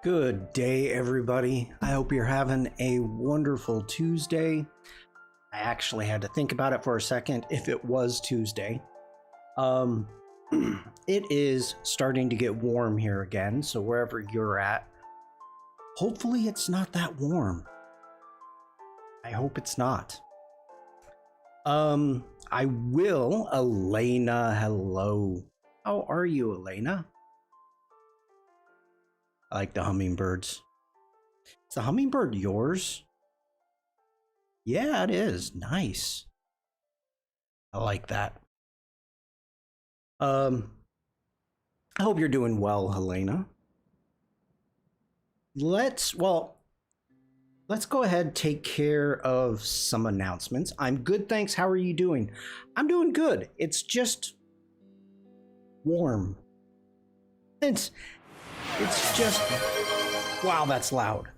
Good day, everybody. I hope you're having a wonderful Tuesday. I actually had to think about it for a second if it was Tuesday. It is starting to get warm here again, so wherever you're at, hopefully it's not that warm. I hope it's not. Elena, hello. How are you, Elena? I like the hummingbirds. Is the hummingbird yours? Yeah, it is. Nice. I like that. I hope you're doing well, Helena. Let's go ahead and take care of some announcements. I'm good, thanks. How are you doing? I'm doing good. It's just warm. It's just, wow, that's loud.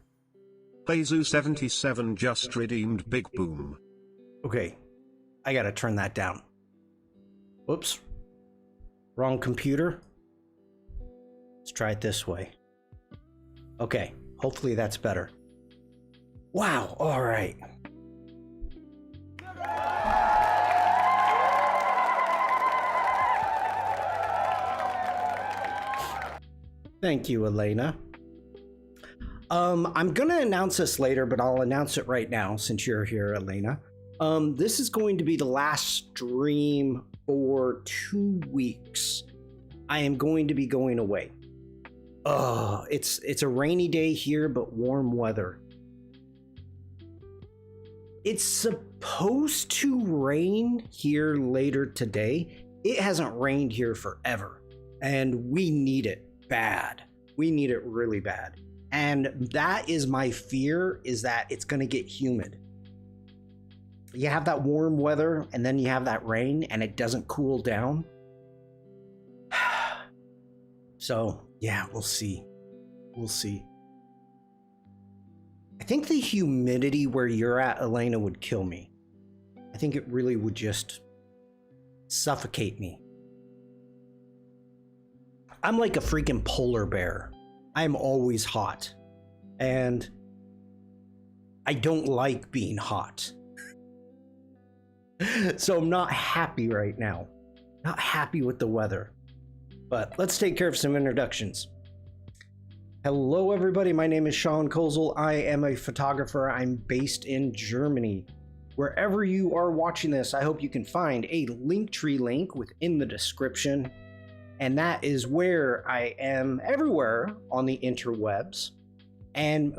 Bazu77 just redeemed Big Boom. Okay, I gotta turn that down. Whoops. Wrong computer. Let's try it this way. Okay, hopefully that's better. Wow, all right. Thank you, Elena. I'm gonna announce this later, but I'll announce it right now since you're here, Elena. This is going to be the last stream for 2 weeks. I am going to be going away. It's a rainy day here, but warm weather. It's supposed to rain here later today. It hasn't rained here forever, and we need it bad. We need it really bad. And that is my fear, is that it's going to get humid. You have that warm weather and then you have that rain and it doesn't cool down. So yeah, we'll see. We'll see. I think the humidity where you're at, Elena, would kill me. I think it really would just suffocate me. I'm like a freaking polar bear. I'm always hot. And I don't like being hot. So I'm not happy right now. Not happy with the weather. But let's take care of some introductions. Hello, everybody. My name is Shawn Kozel. I am a photographer. I'm based in Germany. Wherever you are watching this, I hope you can find a Linktree link within the description. And that is where I am everywhere on the interwebs. And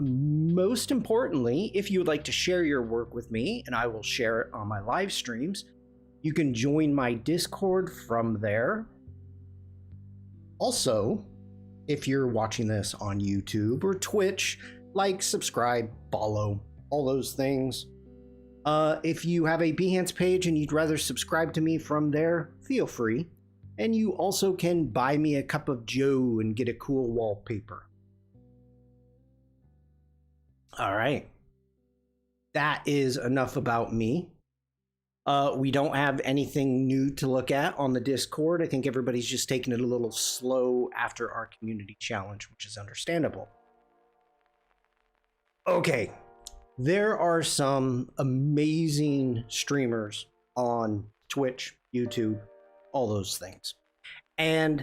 most importantly, if you would like to share your work with me, and I will share it on my live streams, you can join my Discord from there. Also, if you're watching this on YouTube or Twitch, like, subscribe, follow, all those things. If you have a Behance page and you'd rather subscribe to me from there, feel free. And you also can buy me a cup of joe and get a cool wallpaper. All right. That is enough about me. We don't have anything new to look at on the Discord. I think everybody's just taking it a little slow after our community challenge, which is understandable. Okay. There are some amazing streamers on Twitch, YouTube, all those things. And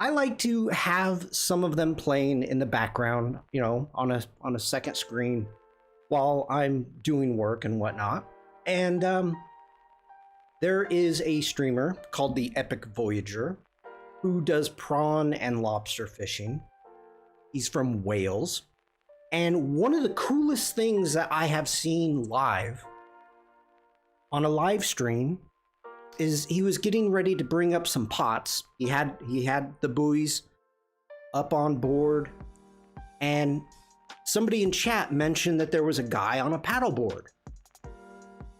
I like to have some of them playing in the background, you know, on a second screen while I'm doing work and whatnot. And there is a streamer called the Epic Voyager who does prawn and lobster fishing. He's from Wales. And one of the coolest things that I have seen live on a live stream is he was getting ready to bring up some pots. He had the buoys up on board, and somebody in chat mentioned that there was a guy on a paddleboard,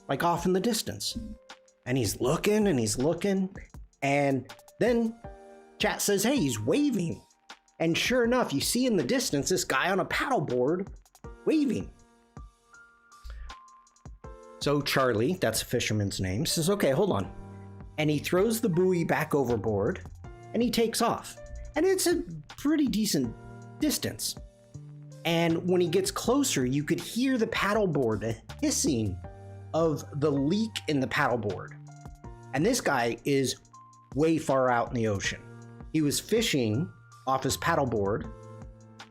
like off in the distance. And he's looking and he's looking, and then chat says, hey, he's waving. And sure enough, you see in the distance this guy on a paddleboard waving. So Charlie, that's a fisherman's name, says, okay, hold on. And he throws the buoy back overboard and he takes off. And it's a pretty decent distance. And when he gets closer, you could hear the paddleboard, the hissing of the leak in the paddleboard. And this guy is way far out in the ocean. He was fishing off his paddleboard,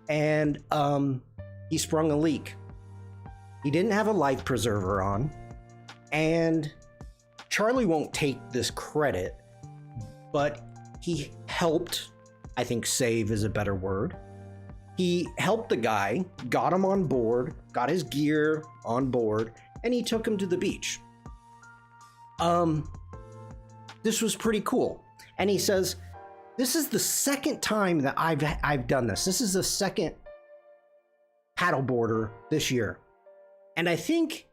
and he sprung a leak. He didn't have a life preserver on, and Charlie won't take this credit, but he helped, I think save is a better word. He helped the guy, got him on board, got his gear on board, and he took him to the beach. This was pretty cool. And he says, this is the second time that I've done this. This is the second paddleboarder this year. And I think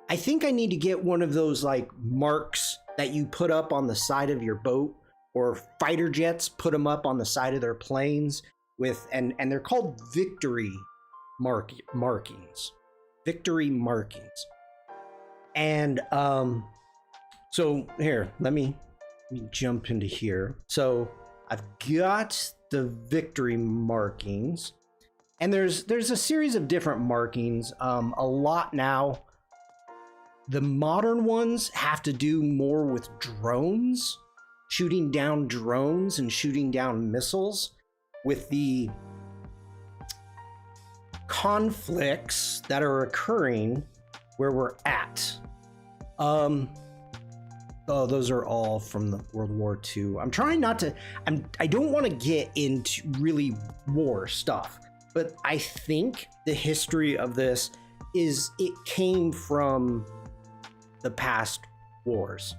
I need to get one of those like marks that you put up on the side of your boat, or fighter jets put them up on the side of their planes with, and they're called victory markings. Victory markings. And so here, let me jump into here. So I've got the victory markings, and there's a series of different markings. A lot now. The modern ones have to do more with drones, shooting down drones and shooting down missiles, with the conflicts that are occurring where we're at. Oh, those are all from the World War II. I'm trying not to, I don't want to get into really war stuff, but I think the history of this is it came from the past wars.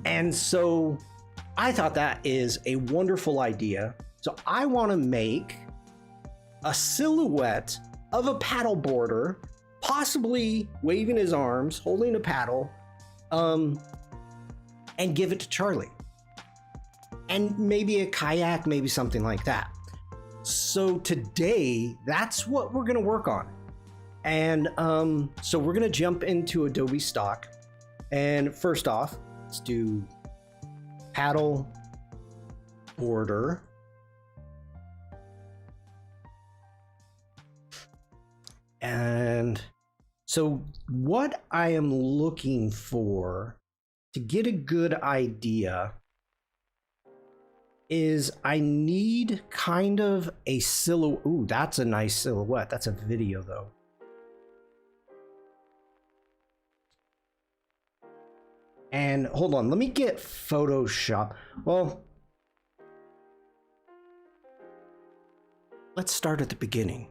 And so I thought that is a wonderful idea. So I want to make a silhouette of a paddleboarder, possibly waving his arms, holding a paddle, and give it to Charlie. And maybe a kayak, maybe something like that. So today, that's what we're going to work on. And so we're going to jump into Adobe Stock. And first off, let's do paddle border. And so what I am looking for to get a good idea is I need kind of a silhouette. Ooh, that's a nice silhouette. That's a video though. And hold on, let me get Photoshop. Well, let's start at the beginning.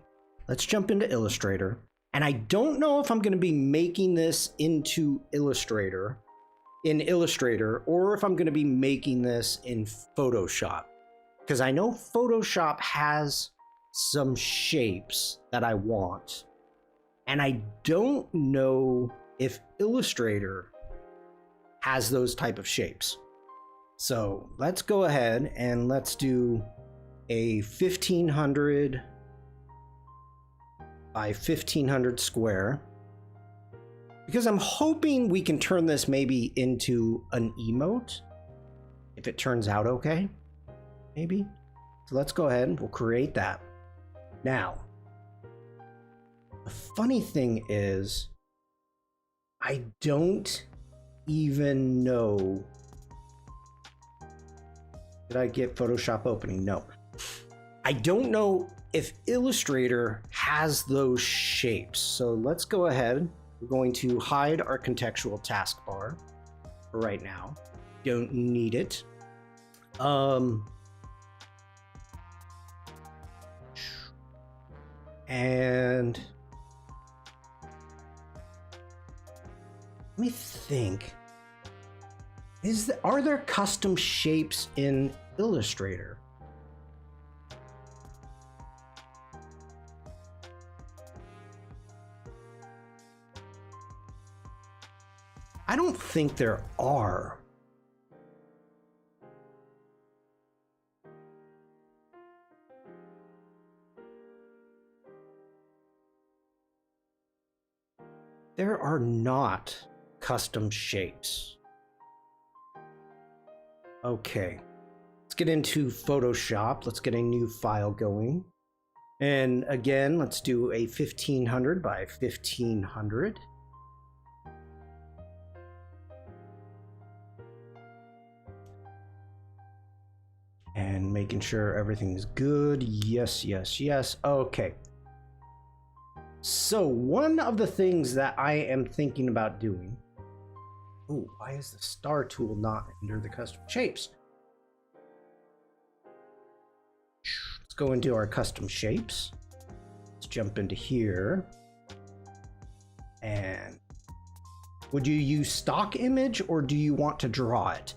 Let's jump into Illustrator. And I don't know if I'm going to be making this into Illustrator, or if I'm going to be making this in Photoshop. Because I know Photoshop has some shapes that I want. And I don't know if Illustrator has those type of shapes. So let's go ahead and let's do a 1500 by 1500 square, because I'm hoping we can turn this maybe into an emote if it turns out okay, maybe. So let's go ahead and we'll create that. Now, the funny thing is, I don't even know. Did I get Photoshop opening? No. I don't know if Illustrator has those shapes. So let's go ahead. We're going to hide our contextual taskbar for right now. Don't need it. And let me think. Are there custom shapes in Illustrator? I don't think there are. There are not custom shapes. Okay, Let's get into Photoshop. Let's get a new file going. And again, let's do a 1500 by 1500. And making sure everything's good. Yes, yes, yes. Okay. So one of the things that I am thinking about doing. Oh, why is the star tool not under the custom shapes? Let's go into our custom shapes. Let's jump into here. And would you use stock image or do you want to draw it?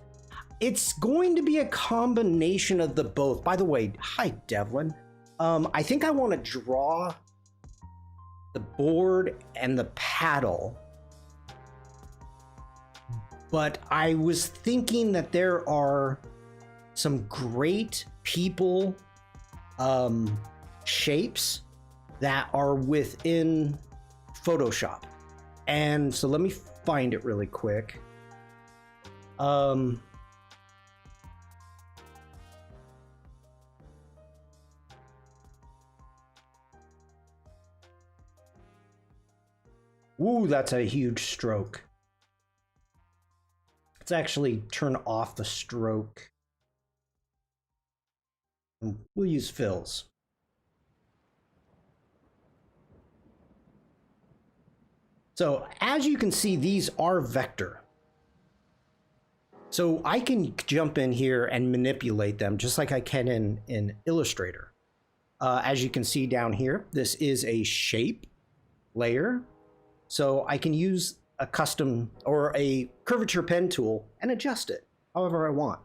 It's going to be a combination of the both. By the way, hi Devlin. I think I want to draw the board and the paddle. But I was thinking that there are some great people shapes that are within Photoshop. And so let me find it really quick. Ooh, that's a huge stroke. Let's actually turn off the stroke. And we'll use fills. So as you can see, these are vector. So I can jump in here and manipulate them just like I can in Illustrator. As you can see down here, this is a shape layer. So I can use a custom or a curvature pen tool and adjust it however I want.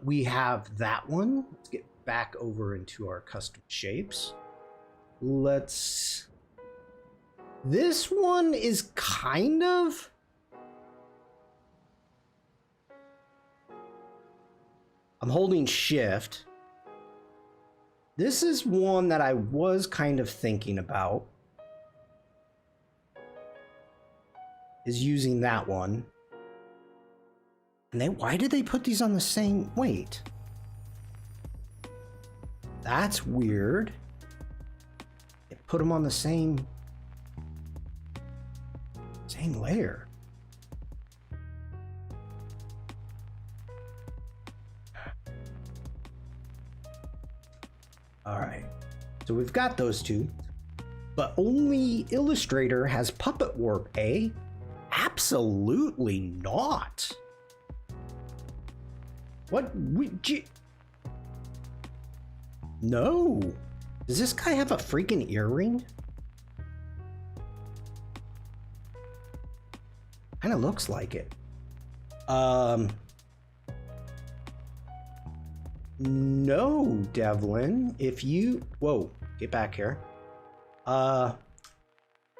We have that one. Let's get back over into our custom shapes. This one is kind of... I'm holding shift. This is one that I was kind of thinking about. Is using that one. And why did they put these on the same weight? That's weird. They put them on the same layer. All right, so we've got those two, but only Illustrator has Puppet Warp, eh? Absolutely not. What would you... No. Does this guy have a freaking earring? Kind of looks like it. No, Devlin. If you... Whoa, get back here.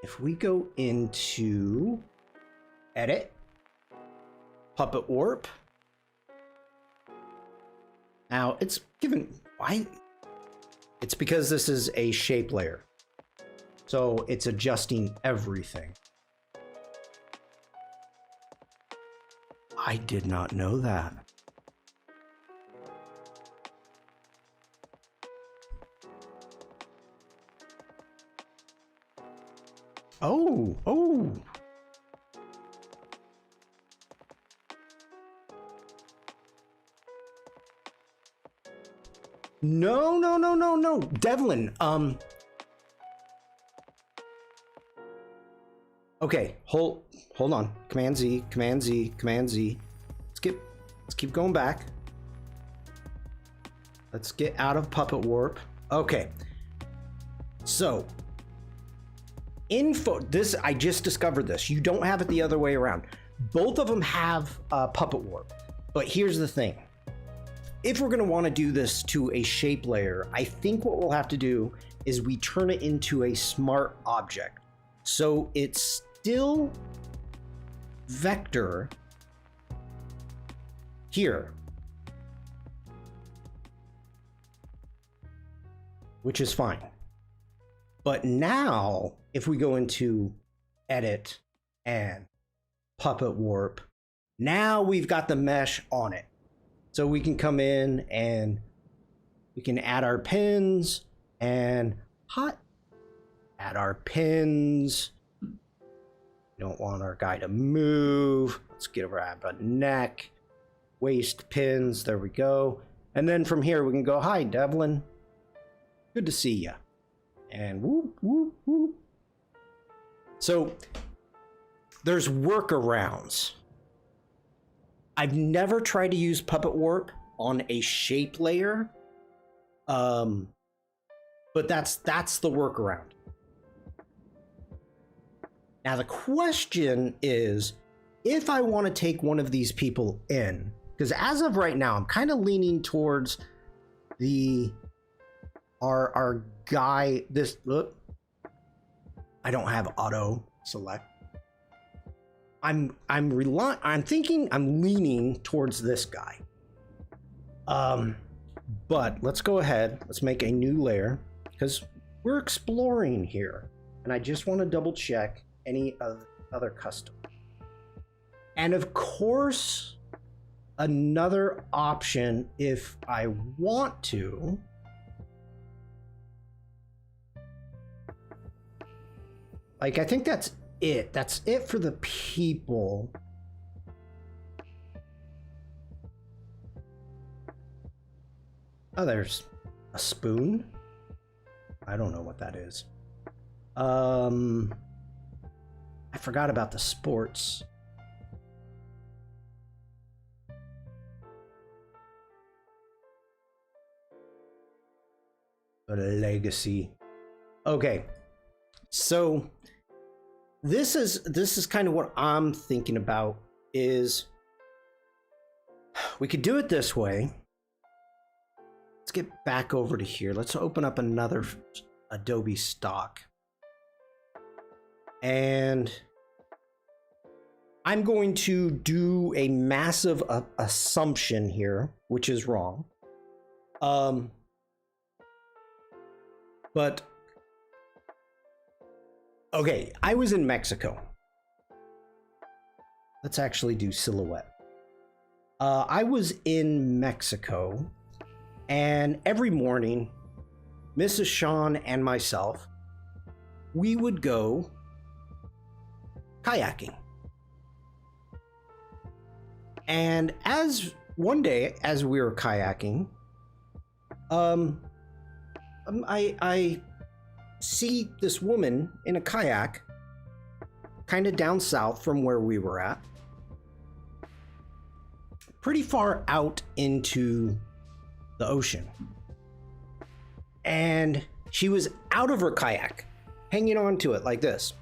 If we go into... Edit, Puppet Warp. Now it's given, why? It's because this is a shape layer. So it's adjusting everything. I did not know that. Oh. No. Devlin, okay, hold on. Command Z. Let's keep going back. Let's get out of Puppet Warp. Okay. So, I just discovered this. You don't have it the other way around. Both of them have Puppet Warp. But here's the thing. If we're going to want to do this to a shape layer, I think what we'll have to do is we turn it into a smart object. So it's still vector here, which is fine. But now, if we go into Edit and Puppet Warp, now we've got the mesh on it. So we can come in and we can add our pins and add our pins. We don't want our guy to move. Let's grab a neck, waist pins. There we go. And then from here we can go, hi, Devlin. Good to see you. And whoop, whoop, whoop. So there's workarounds. I've never tried to use Puppet Warp on a shape layer. But that's the workaround. Now the question is, if I want to take one of these people in, because as of right now, I'm kind of leaning towards our guy. This look, I don't have auto select. I'm leaning towards this guy. But let's go ahead. Let's make a new layer because we're exploring here, and I just want to double check any other custom. And of course, another option if I want to. Like, I think that's it. That's it for the people. Oh, there's a spoon. I don't know what that is. I forgot about the sports. A legacy. Okay. So this is kind of what I'm thinking about is we could do it this way. Let's get back over to here. Let's open up another Adobe stock. And I'm going to do a massive assumption here, which is wrong. But okay, I was in Mexico. Let's actually do silhouette. I was in Mexico, and every morning, Mrs. Shawn and myself, we would go kayaking. And one day, as we were kayaking, I see this woman in a kayak, kind of down south from where we were at, pretty far out into the ocean. And she was out of her kayak, hanging on to it like this.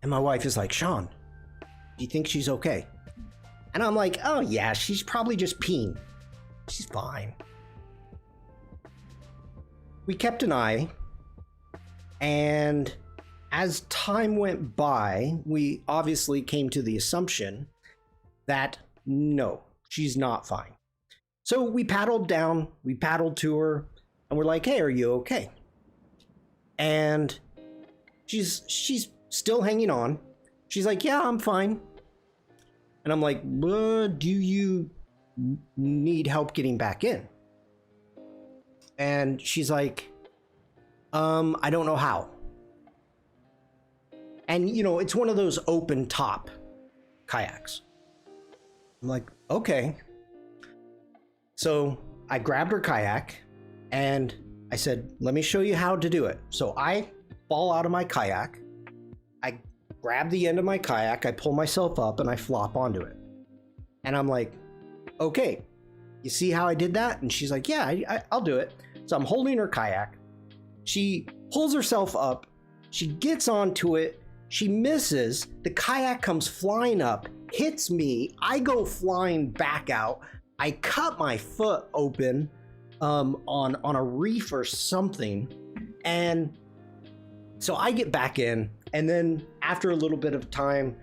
And my wife is like, Shawn, do you think she's okay? And I'm like, oh yeah, she's probably just peeing. She's fine. We kept an eye, and as time went by, we obviously came to the assumption that no, she's not fine. So we paddled down, we paddled to her, and we're like, hey, are you okay? And she's still hanging on. She's like, yeah, I'm fine. And I'm like, do you need help getting back in? And she's like, I don't know how. And, you know, it's one of those open top kayaks. I'm like, okay. So I grabbed her kayak and I said, let me show you how to do it. So I fall out of my kayak. I grab the end of my kayak. I pull myself up and I flop onto it. And I'm like, okay, you see how I did that? And she's like, yeah, I'll do it. So I'm holding her kayak. She pulls herself up. She gets onto it. She misses. The kayak comes flying up, hits me. I go flying back out. I cut my foot open on a reef or something. And so I get back in. And then after a little bit of time,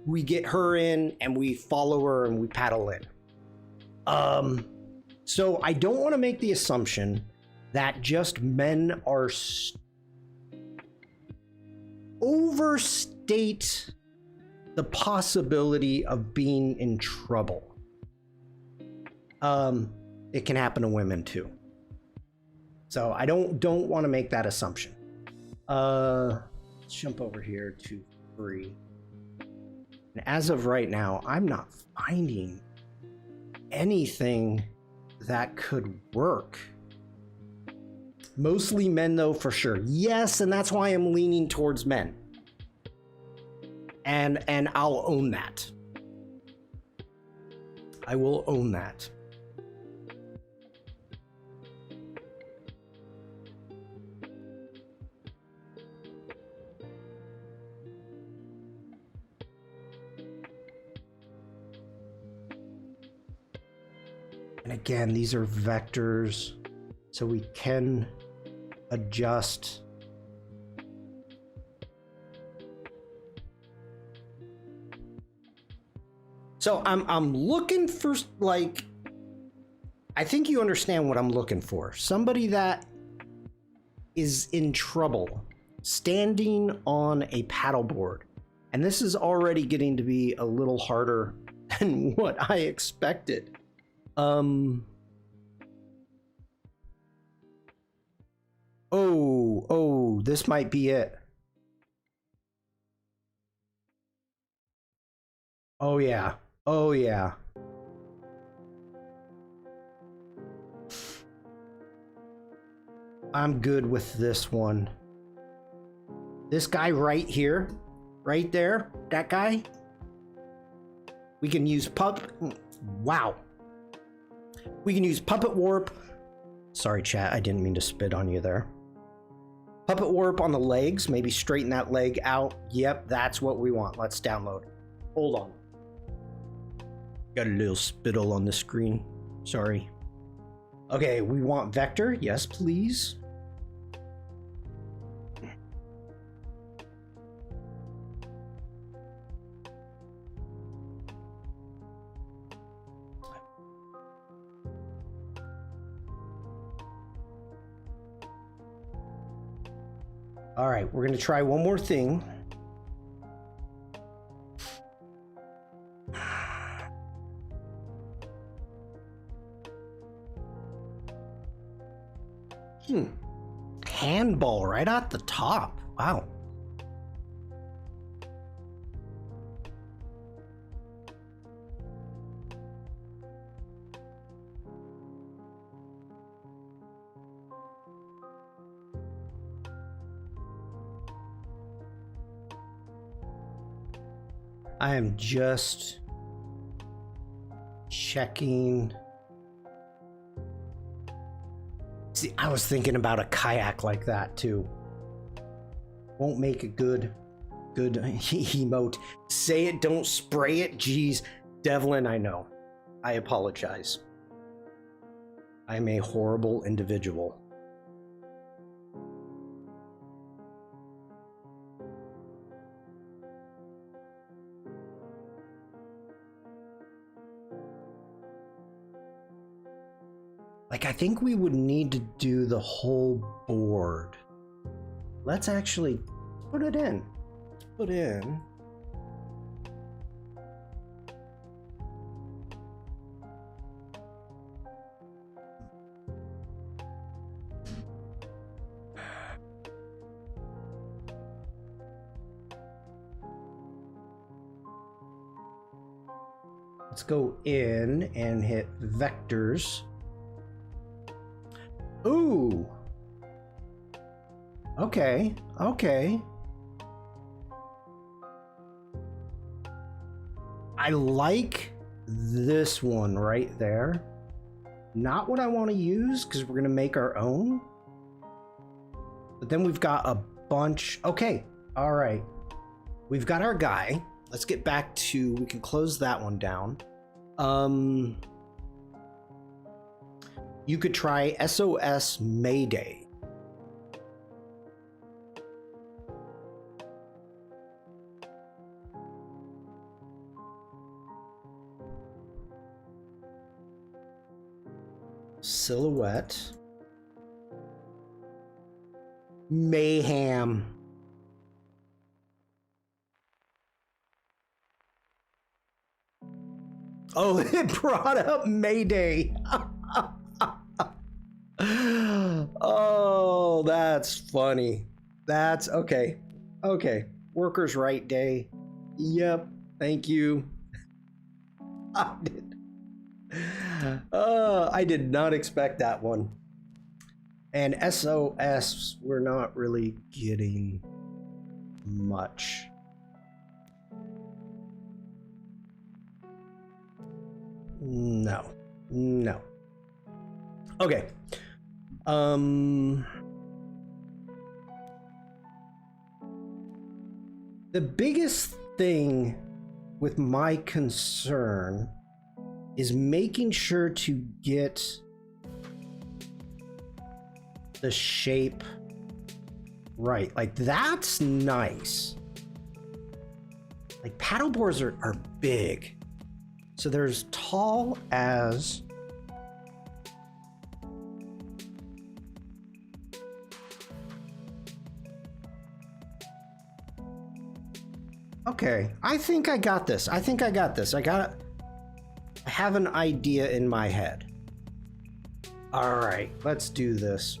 we get her in and we follow her and we paddle in. So I don't want to make the assumption that just men are overstate the possibility of being in trouble. it can happen to women too. So I don't want to make that assumption. Let's jump over here to 3. And as of right now, I'm not finding anything that could work. Mostly men though, for sure. Yes, and that's why I'm leaning towards men. And I'll own that. I will own that. And again, these are vectors, so we can adjust. So I'm looking for, like, I think you understand what I'm looking for. Somebody that is in trouble, standing on a paddleboard. And this is already getting to be a little harder than what I expected. Oh, this might be it. Oh yeah. Oh yeah. I'm good with this one. This guy right here, right there, that guy. We can use wow. We can use puppet warp. Sorry, chat, I didn't mean to spit on you there. Puppet warp on the legs, maybe straighten that leg out. Yep, that's what we want. Let's download. Hold on. Got a little spittle on the screen. Sorry. Okay, we want vector. Yes, please. All right, we're gonna try one more thing. Handball right at the top. Wow. I am just checking. See, I was thinking about a kayak like that too. Won't make a good emote. Say it, don't spray it. Jeez, Devlin, I know. I apologize. I'm a horrible individual. Like, I think we would need to do the whole board. Let's actually put it in. Put in. Let's go in and hit vectors. Ooh. Okay, okay. I like this one right there. Not what I want to use because we're going to make our own. But then we've got a bunch. Okay, all right. We've got our guy. Let's get back to, we can close that one down. You could try SOS Mayday. Silhouette. Mayhem. Oh, it brought up Mayday. Oh, that's funny. That's okay. Okay. Workers' Right Day. Yep. Thank you. I did not expect that one. And SOS, we're not really getting much. No. No. Okay. The biggest thing with my concern is making sure to get the shape right. Like, that's nice. Like, paddleboards are big. So they're as tall as... Okay, I think I got this. I have an idea in my head. All right, let's do this.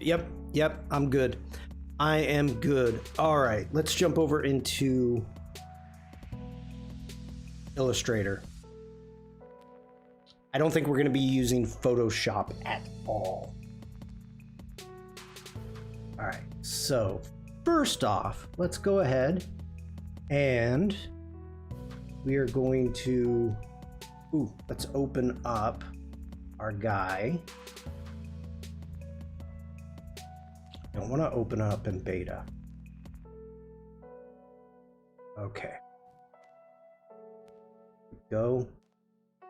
Yep, I'm good. I am good. All right, let's jump over into Illustrator. I don't think we're going to be using Photoshop at all. All right, so first off, let's go ahead and we are going to, let's open up our guy. I don't want to open up in beta. Okay. Go.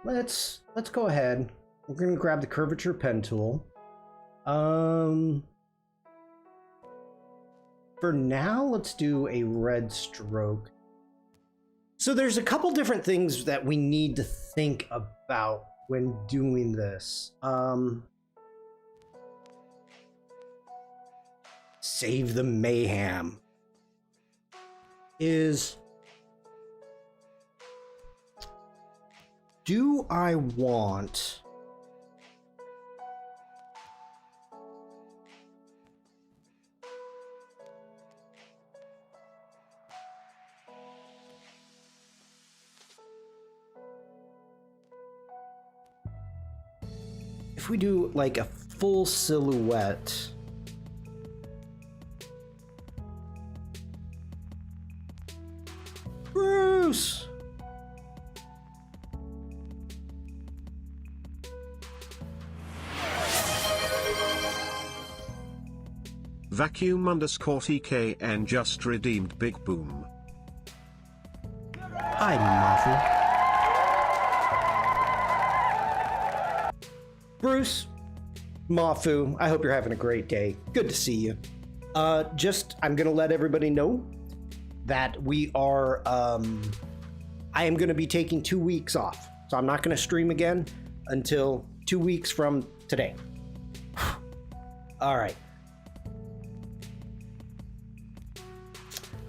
Let's go ahead. We're going to grab the curvature pen tool. For now, let's do a red stroke. So there's a couple different things that we need to think about when doing this. Save the mayhem. Do I want if we do like a full silhouette? Bruce! Vacuum_TK and just redeemed Big Boom. Hi, Mafu. Bruce, Mafu, I hope you're having a great day. Good to see you. I'm gonna let everybody know that we are, I am gonna be taking 2 weeks off. So I'm not gonna stream again until 2 weeks from today. All right.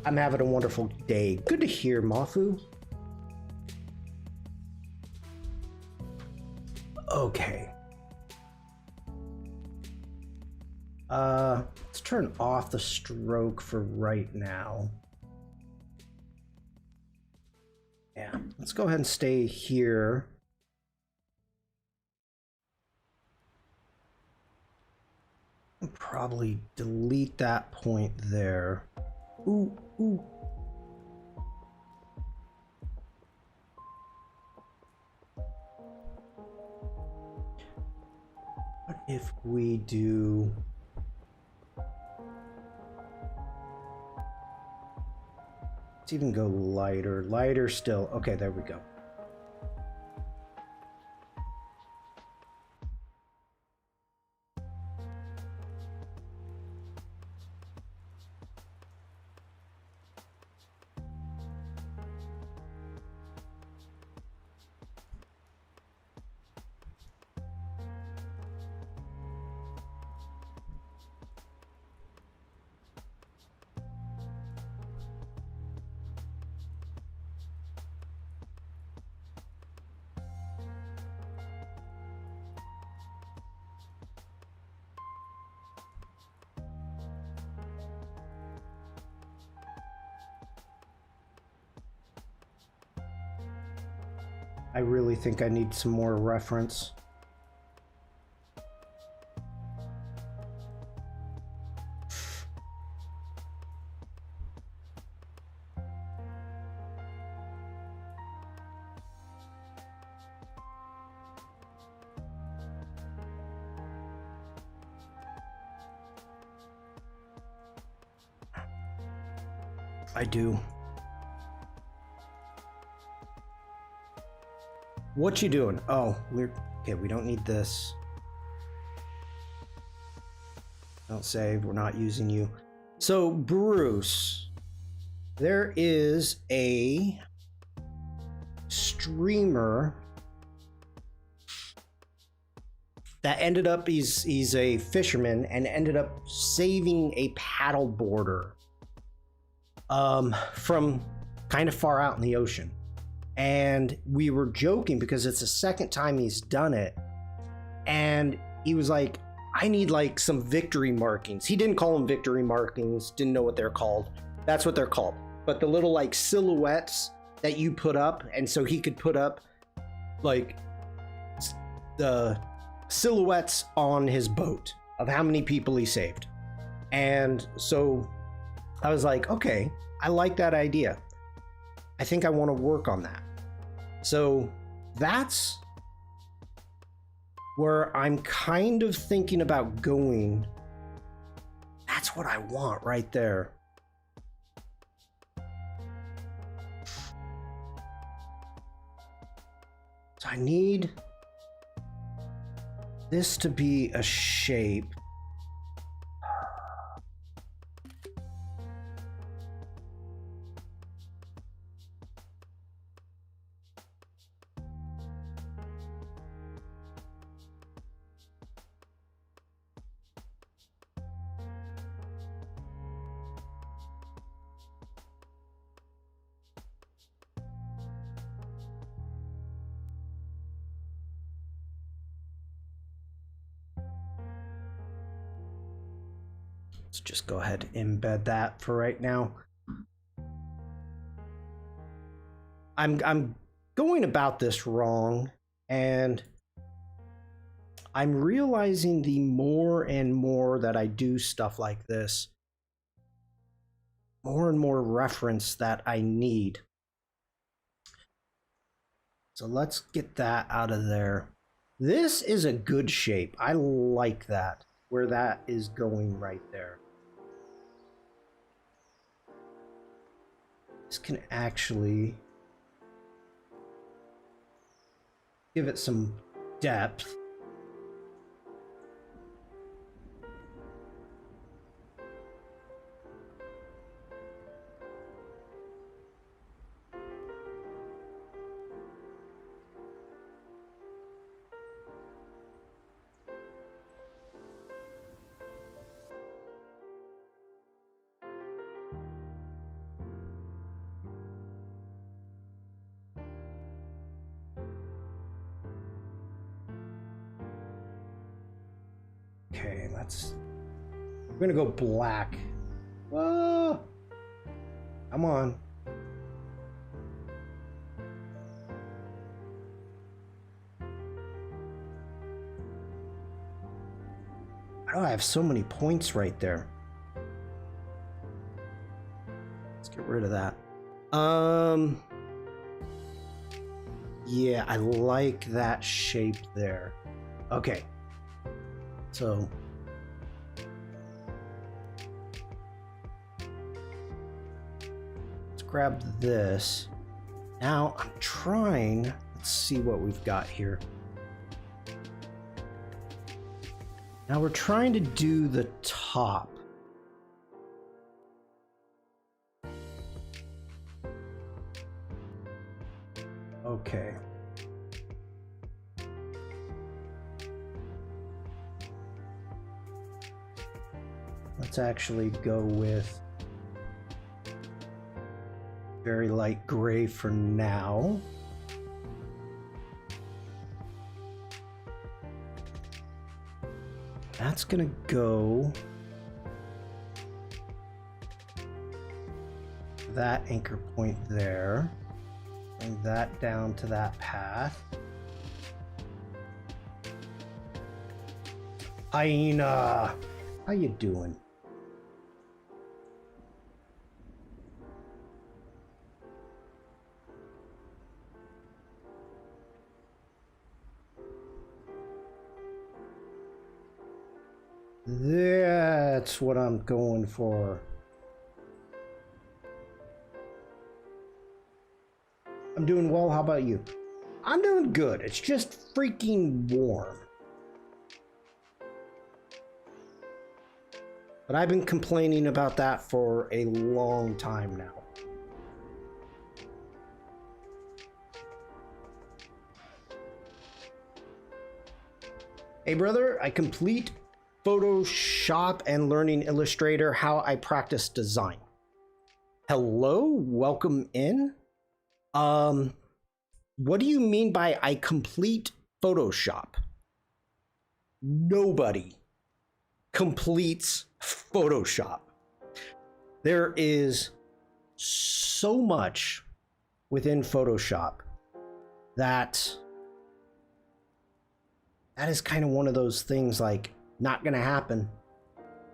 I'm having a wonderful day. Good to hear, Mafu. Okay. Let's turn off the stroke for right now. Yeah, let's go ahead and stay here. I'll probably delete that point there. Ooh. What if we do... Let's even go lighter still. Okay, there we go. I really think I need some more reference. I do. What you doing? Oh, we're okay. We don't need this. Don't save. We're not using you. So, Bruce, there is a streamer that ended up, he's a fisherman and ended up saving a paddle boarder from kind of far out in the ocean. And we were joking because it's the second time he's done it. And he was like, I need like some victory markings. He didn't call them victory markings, didn't know what they're called. That's what they're called. But the little like silhouettes that you put up, and so he could put up like the silhouettes on his boat of how many people he saved. And so I was like, okay, I like that idea. I think I want to work on that. So that's where I'm kind of thinking about going. That's what I want right there. So I need this to be a shape. Let's just go ahead and embed that for right now. I'm going about this wrong, and I'm realizing the more and more that I do stuff like this, more and more reference that I need. So let's get that out of there. This is a good shape. I like that, where that is going right there. This can actually give it some depth. Okay, we're gonna go black. Whoa! Come on. Why do I have so many points right there? Let's get rid of that. Yeah, I like that shape there. Okay. So let's grab this. Now I'm trying, let's see what we've got here. Now we're trying to do the top. Okay. Let's actually go with very light gray for now. That's gonna go that anchor point there. Bring that down to that path. Hyena, how you doing? That's what I'm going for. I'm doing well. How about you? I'm doing good. It's just freaking warm. But I've been complaining about that for a long time now. Hey brother, I complete Photoshop and learning Illustrator, how I practice design. Hello, welcome in. What do you mean by I complete Photoshop? Nobody completes Photoshop. There is so much within Photoshop that is kind of one of those things like not gonna happen.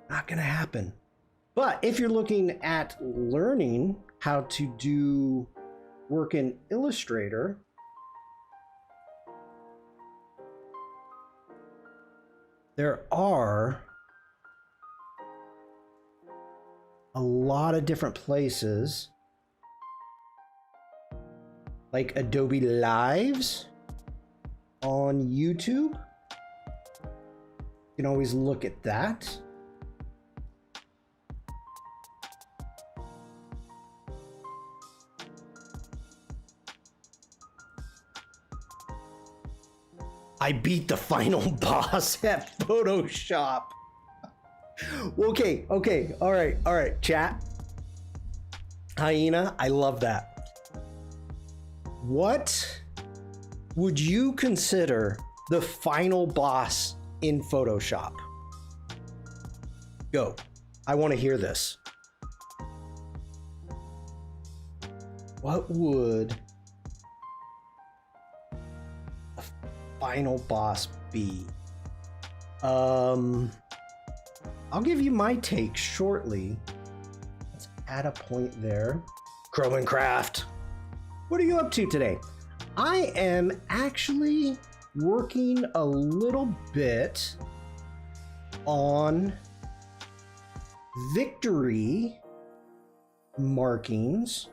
Not gonna happen. But if you're looking at learning how to do work in Illustrator, there are a lot of different places like Adobe Lives on YouTube. You can always look at that. I beat the final boss at Photoshop. Okay, all right, chat. Hyena, I love that. What would you consider the final boss in Photoshop? Go. I want to hear this. What would a final boss be? I'll give you my take shortly. Let's add a point there. Crowancraft, what are you up to today? I am actually working a little bit on victory markings,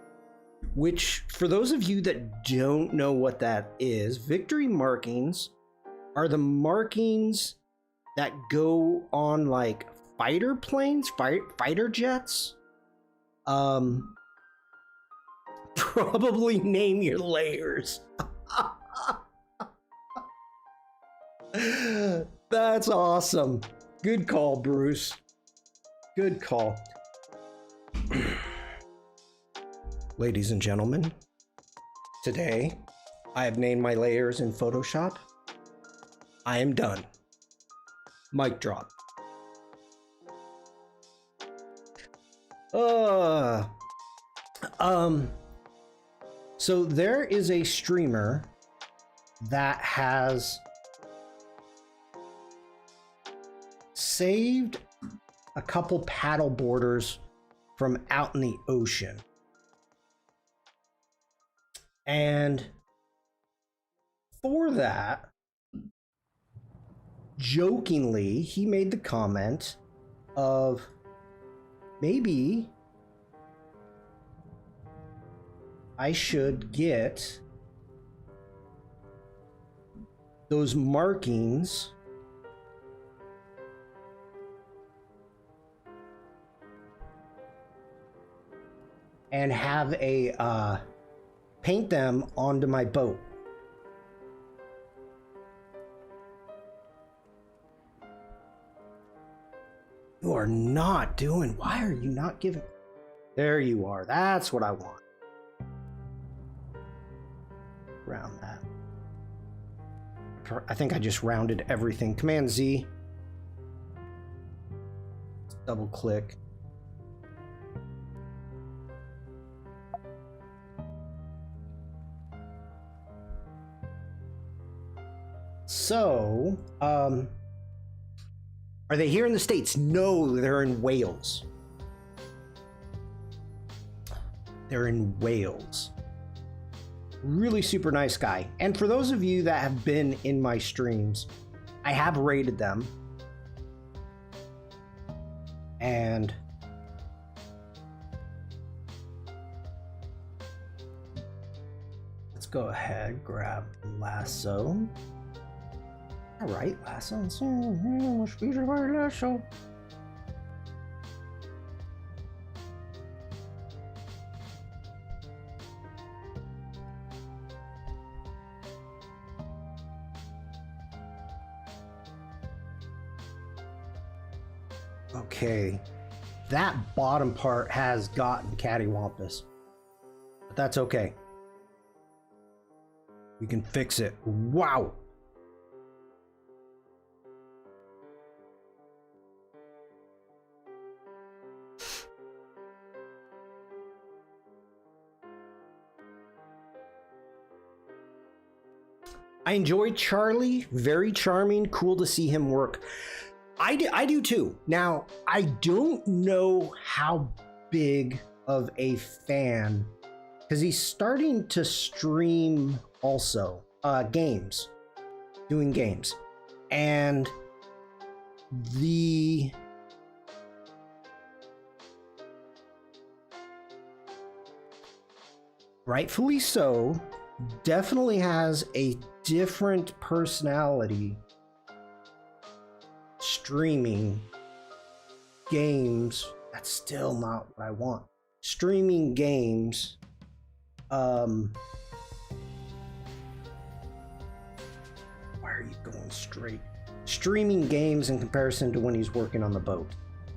which for those of you that don't know what that is, victory markings are the markings that go on like fighter planes, fighter jets. Probably name your layers. That's awesome. Good call, Bruce. Good call. Ladies and gentlemen, today I have named my layers in Photoshop. I am done. Mic drop. So there is a streamer that has saved a couple paddle boarders from out in the ocean. And for that, jokingly, he made the comment of maybe I should get those markings and have a paint them onto my boat. You are not doing. Why are you not giving? There you are. That's what I want. Round that. I think I just rounded everything. Command Z. Double click. So, are they here in the States? No, they're in Wales. They're in Wales. Really super nice guy. And for those of you that have been in my streams, I have rated them. And let's go ahead, grab lasso. All right, lasso. Lasso. Okay, that bottom part has gotten cattywampus, but that's okay. We can fix it. Wow. I enjoyed Charlie. Very charming. Cool to see him work. I do too. Now, I don't know how big of a fan, because he's starting to stream also games, doing games, and the rightfully so, definitely has a different personality streaming games. That's still not what I want. Streaming games. Why are you going straight? Streaming games in comparison to when he's working on the boat.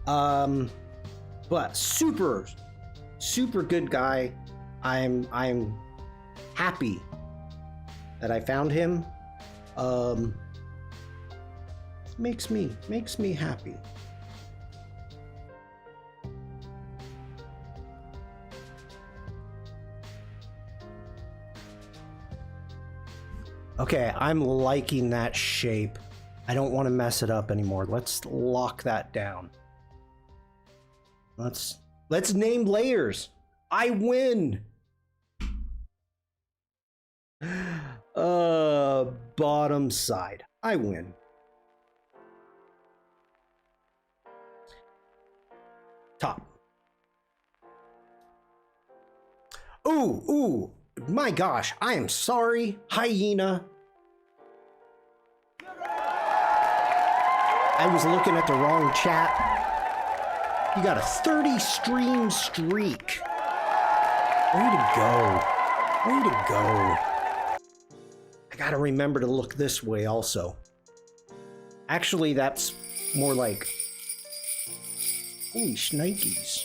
But super good guy. I'm happy that I found him. Makes me happy. Okay, I'm liking that shape. I don't want to mess it up anymore. Let's lock that down. Let's name layers. I win. Bottom side. I win. Top. Ooh, my gosh, I am sorry, hyena. I was looking at the wrong chat. You got a 30 stream streak. Way to go. Way to go. I gotta remember to look this way also. Actually, that's more like... Holy shnikes.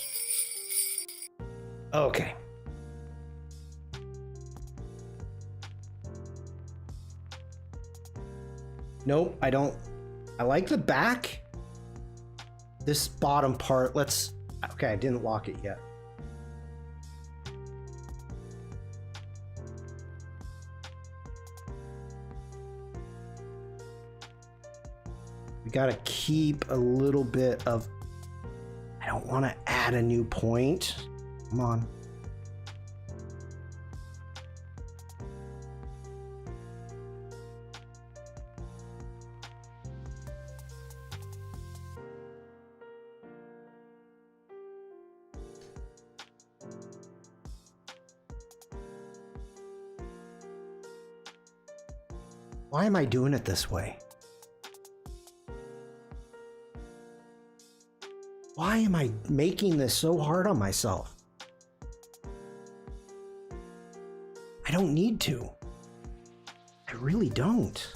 Okay. Nope, I don't. I like the back. This bottom part, let's... Okay, I didn't lock it yet. We gotta keep a little bit of... I don't want to add a new point. Come on. Why am I doing it this way? Why am I making this so hard on myself? I don't need to. I really don't.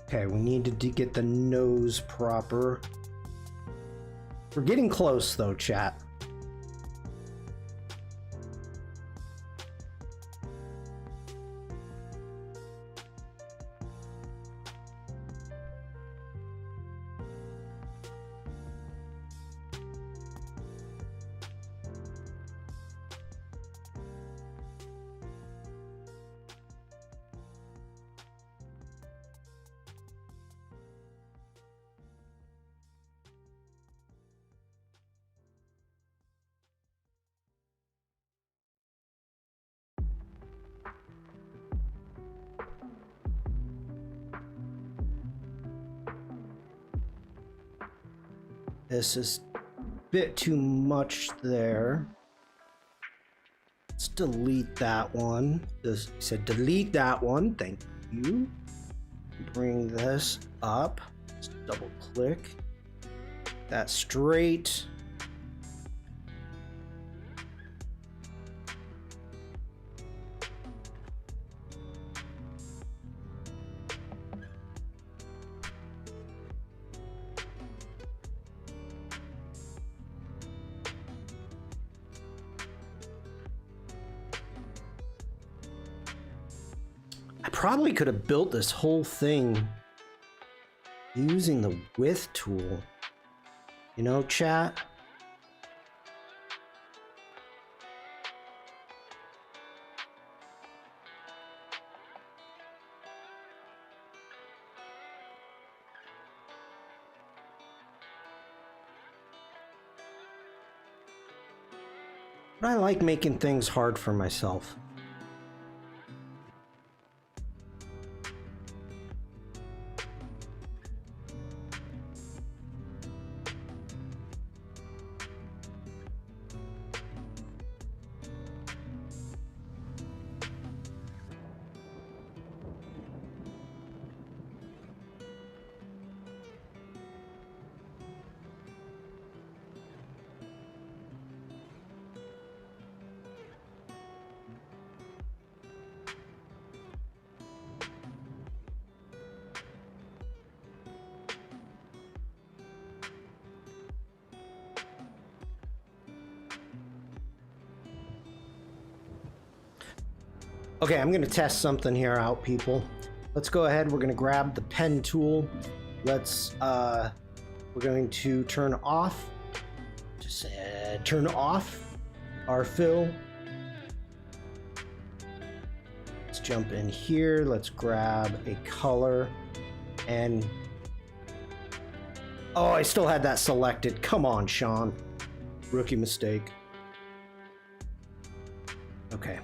Okay, we need to get the nose proper. We're getting close though, chat. This is a bit too much there. Let's delete that one. This said delete that one. Thank you. Bring this up. Let's double click. That straight. I probably could have built this whole thing using the width tool. You know, chat? But I like making things hard for myself. Okay, I'm gonna test something here out, people. Let's go ahead. We're gonna grab the pen tool. We're going to turn off, turn off our fill. Let's jump in here. Let's grab a color and, oh, I still had that selected. Come on, Shawn. Rookie mistake. Okay.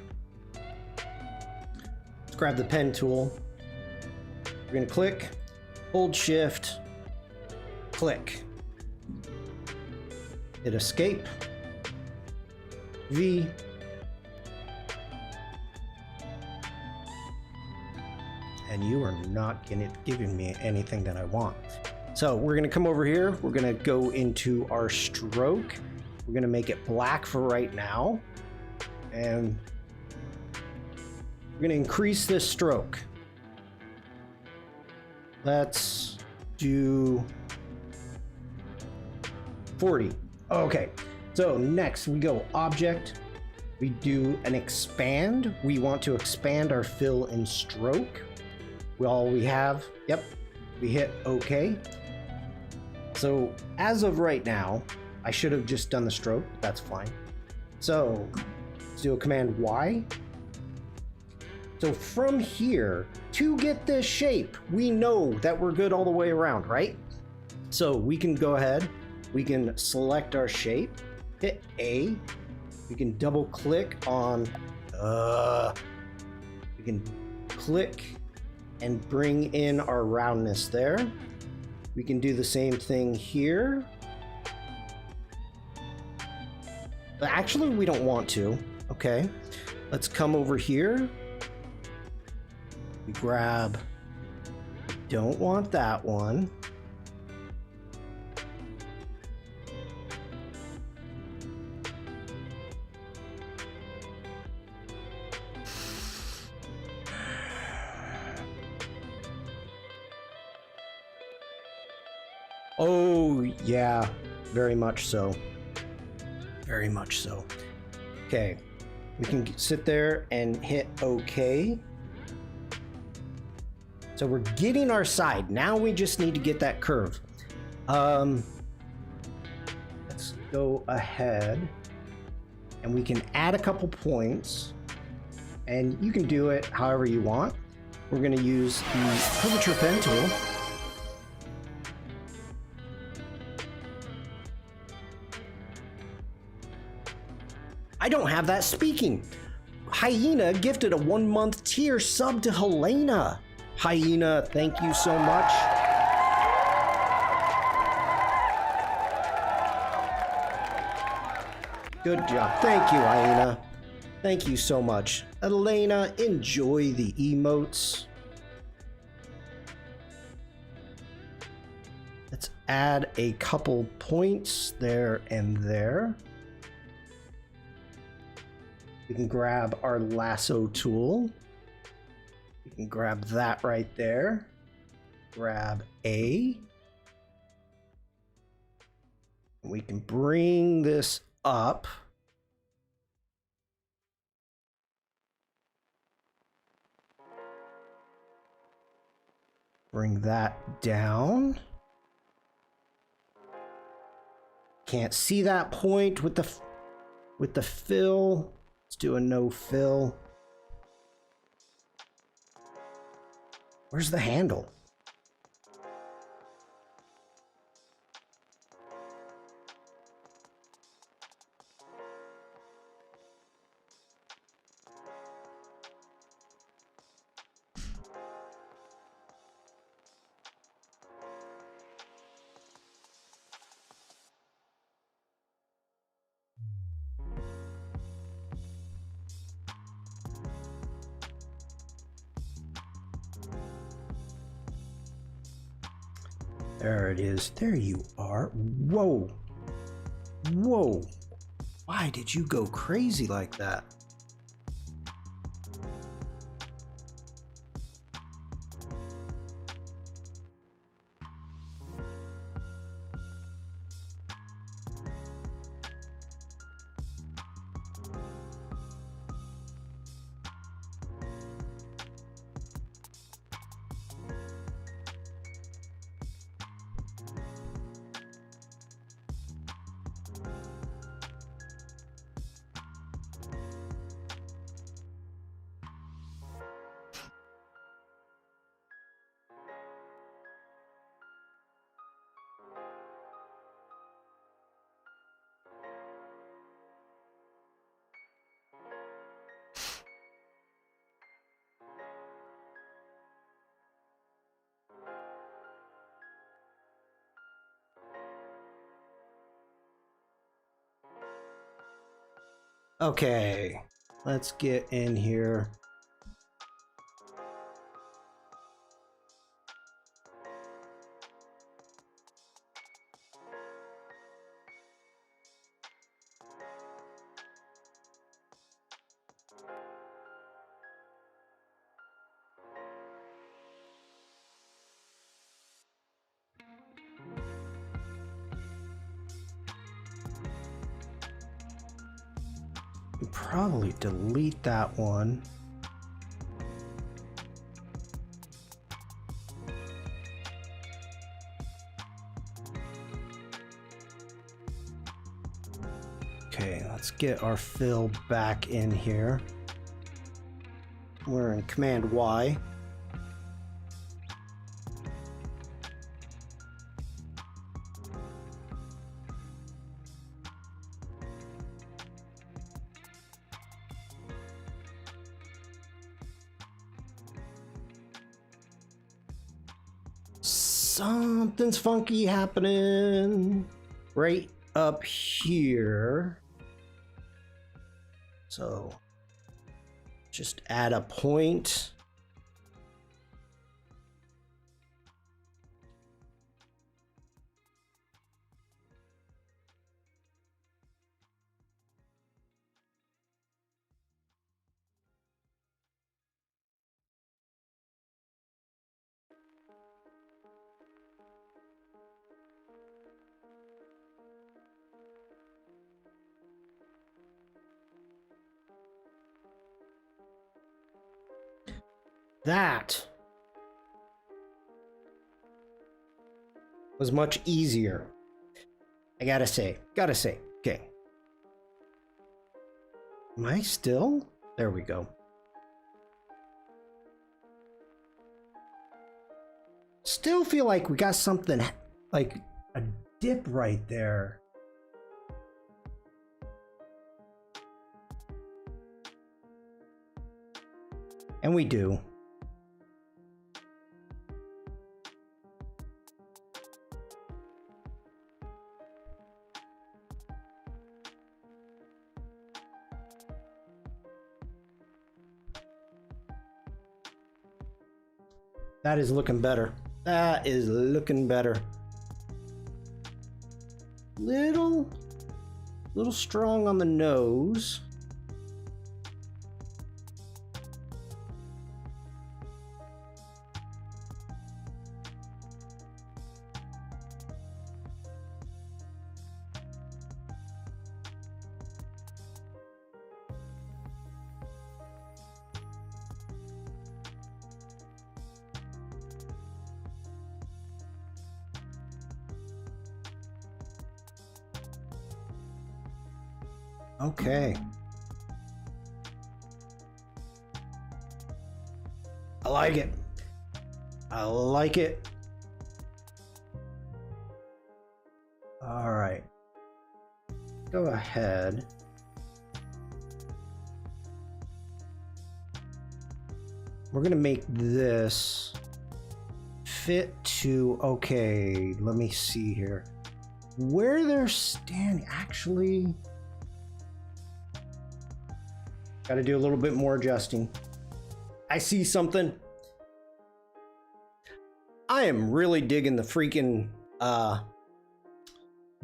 Grab the pen tool. We're gonna click, hold shift, click. Hit escape, V. And you are not giving me anything that I want. So we're gonna come over here. We're gonna go into our stroke. We're gonna make it black for right now. And we're going to increase this stroke. Let's do 40. Okay, so next we go object. We do an expand. We want to expand our fill and stroke. We have, yep, we hit OK. So as of right now, I should have just done the stroke, but that's fine. So let's do a command Y. So from here, to get this shape, we know that we're good all the way around, right? So we can go ahead, we can select our shape, hit A, we can double click on, we can click and bring in our roundness there. We can do the same thing here. But actually, we don't want to. Okay, let's come over here. We grab, don't want that one. Oh, yeah, very much so. Very much so. Okay, we can sit there and hit OK. So we're getting our side. Now we just need to get that curve. Let's go ahead and we can add a couple points, and you can do it however you want. We're going to use the curvature pen tool. I don't have that speaking. Hyena gifted a 1-month tier sub to Helena. Hyena, thank you so much. Good job. Thank you, Aina. Thank you so much. Elena, enjoy the emotes. Let's add a couple points there and there. We can grab our lasso tool. We can grab that right there. Grab A. We can bring this up. Bring that down. Can't see that point with the fill. Let's do a no fill. Where's the handle? There it is. There you are. Whoa. Whoa. Why did you go crazy like that? Okay, let's get in here. Probably delete that one. Okay, let's get our fill back in here. We're in Command Y. Something's funky happening right up here. So just add a point. That was much easier. I gotta say. Okay. Am I still? There we go. Still feel like we got something like a dip right there. And we do. That is looking better. That is looking better. Little strong on the nose. Okay. I like it. I like it. All right. Go ahead. We're gonna make this fit to, okay, let me see here. Where they're standing, actually, gotta do a little bit more adjusting. I see something. I am really digging the freaking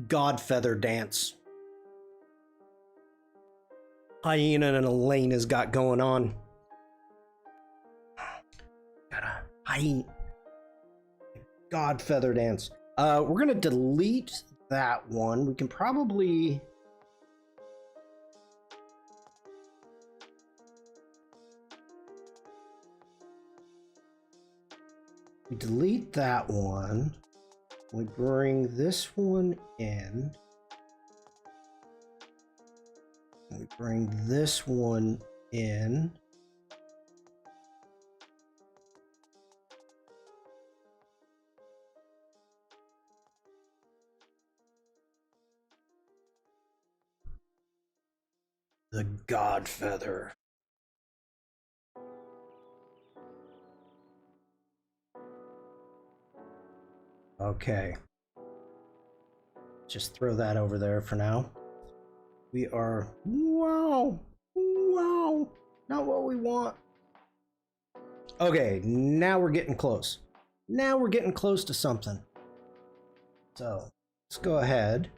God Feather dance Hyena and Elaine has got going on. Got a hyena God Feather dance. We're gonna delete that one. We can probably delete that one. We bring this one in. We bring this one in. The God Feather. Okay. Just throw that over there for now. We are, wow, not what we want. Okay, now we're getting close. Now we're getting close to something. So let's go ahead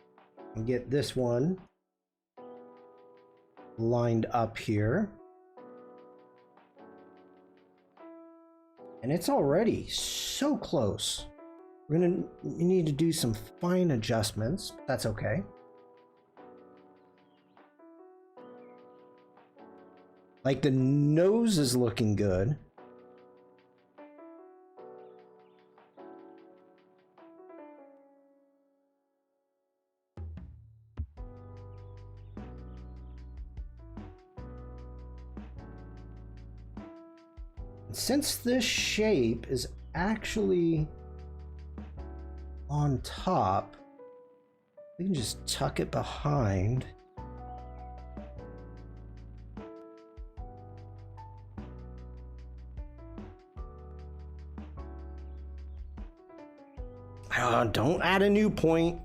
and get this one lined up here. And it's already so close. We need to do some fine adjustments. That's okay. Like the nose is looking good. Since this shape is actually on top, we can just tuck it behind. Don't add a new point.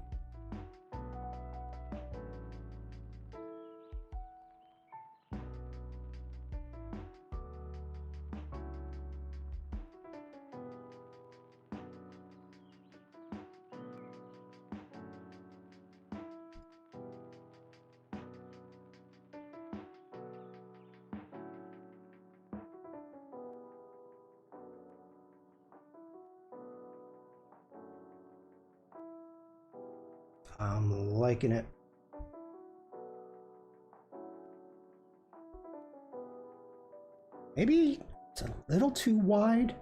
I'm liking it. Maybe it's a little too wide.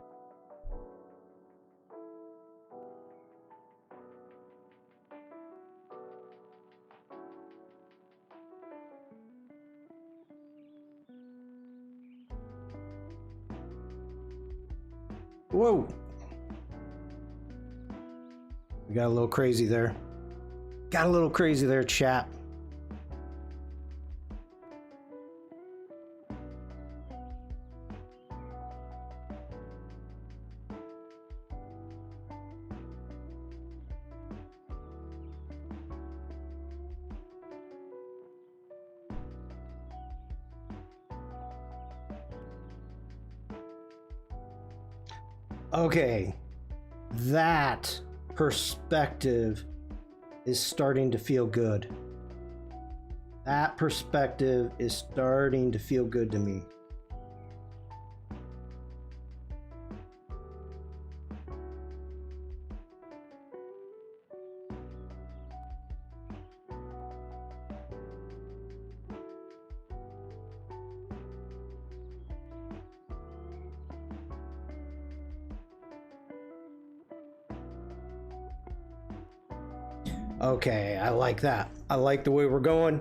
Whoa. We got a little crazy there. Got a little crazy there, chat. Okay, that perspective is starting to feel good. That perspective is starting to feel good to me. Okay, I like that. I like the way we're going.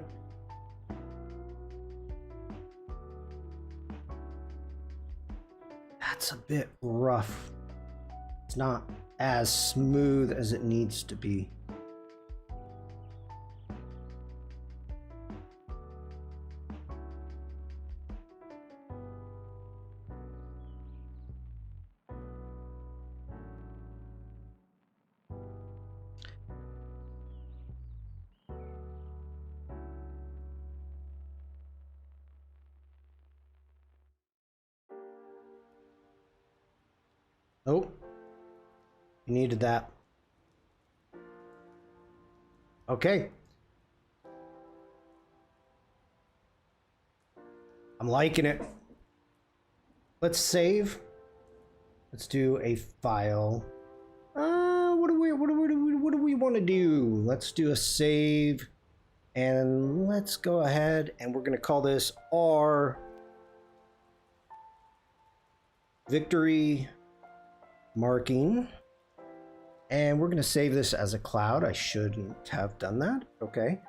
That's a bit rough. It's not as smooth as it needs to be. Oh, you needed that. Okay. I'm liking it. Let's save. Let's do a file. What do we want to do? Let's do a save, and let's go ahead and we're going to call this our victory marking. And we're going to save this as a cloud. I shouldn't have done that. Okay.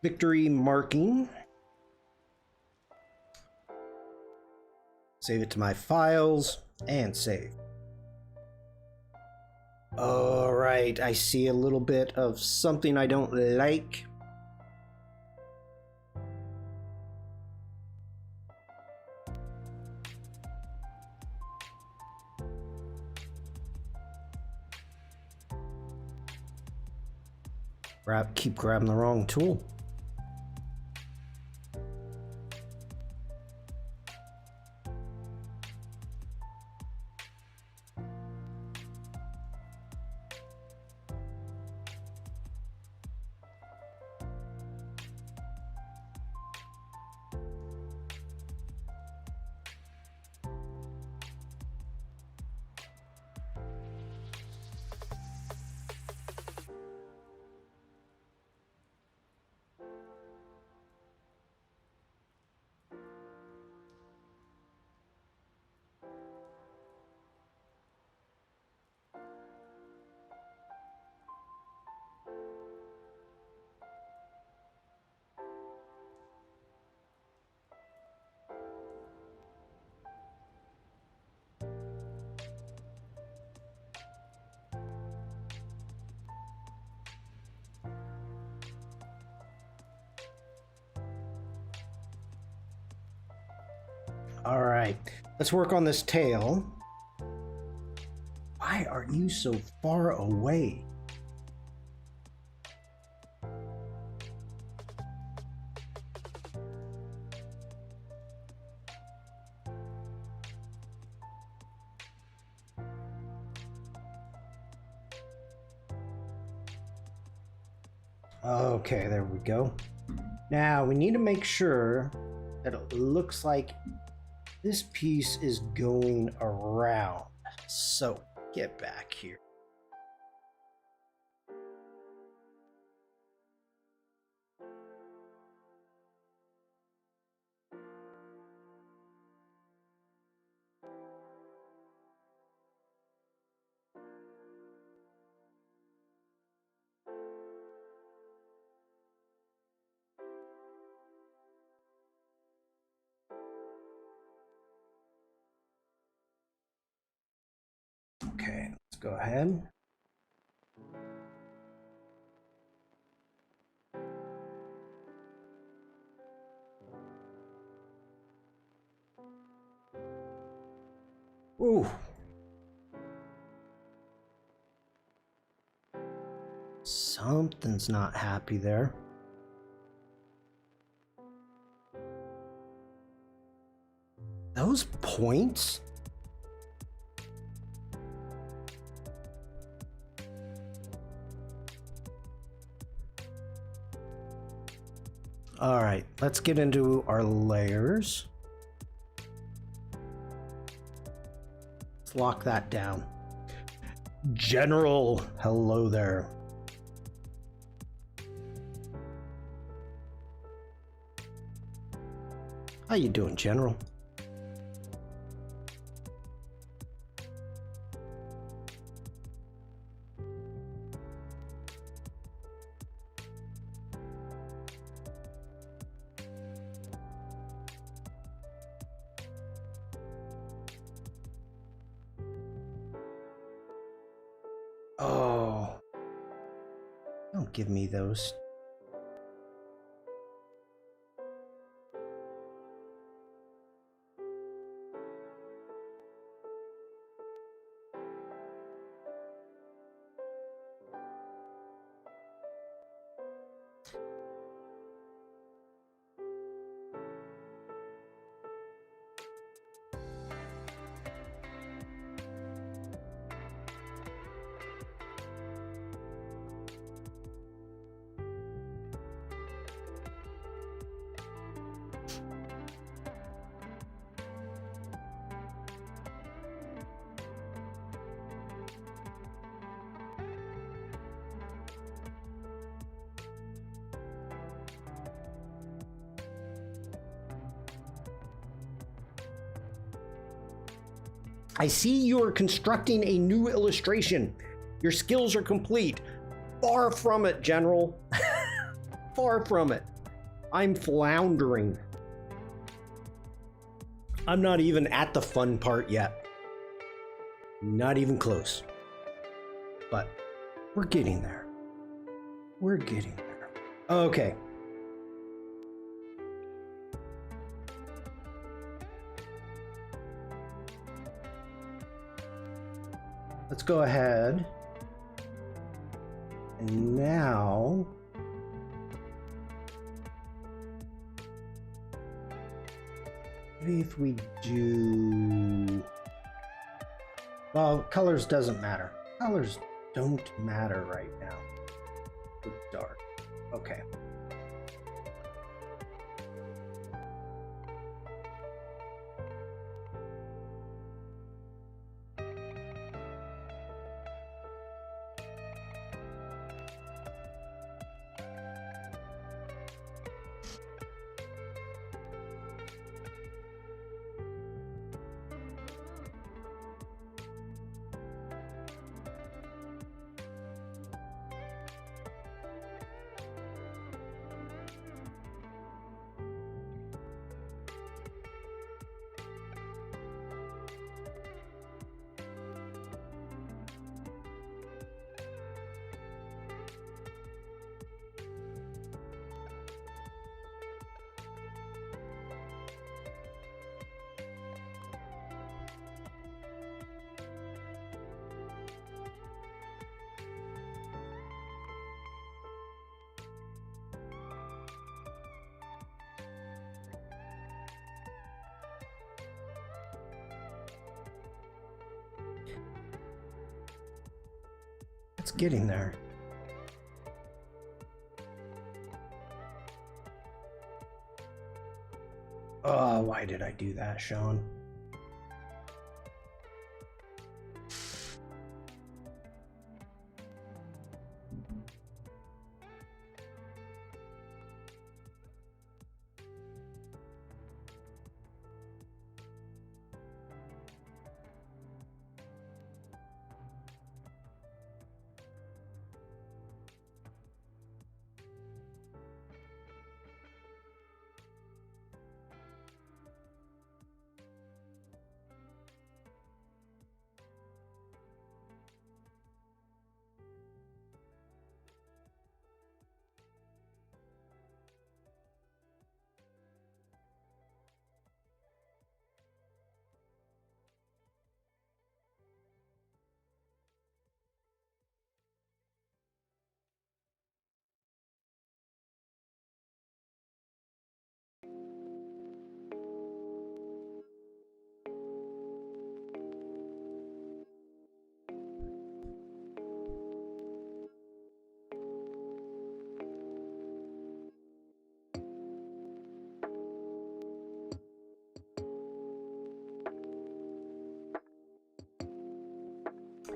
Victory marking. Save it to my files and save. All right, I see a little bit of something I don't like. Keep grabbing the wrong tool. All right, let's work on this tail. Why are you so far away? Okay, there we go. Now we need to make sure that it looks like this piece is going around. So get back here. Okay, let's go ahead. Ooh. Something's not happy there. Those points? All right, let's get into our layers. Let's lock that down. General, hello there. How you doing, General? Oh, don't give me those. I see you are constructing a new illustration. Your skills are complete. Far from it, General. Far from it. I'm floundering. I'm not even at the fun part yet. Not even close. But we're getting there. We're getting there. Okay. Let's go ahead. And now maybe if we do, well, colors doesn't matter. Colors don't matter right now. It's dark. Okay. It's getting there. Oh, why did I do that, Shawn?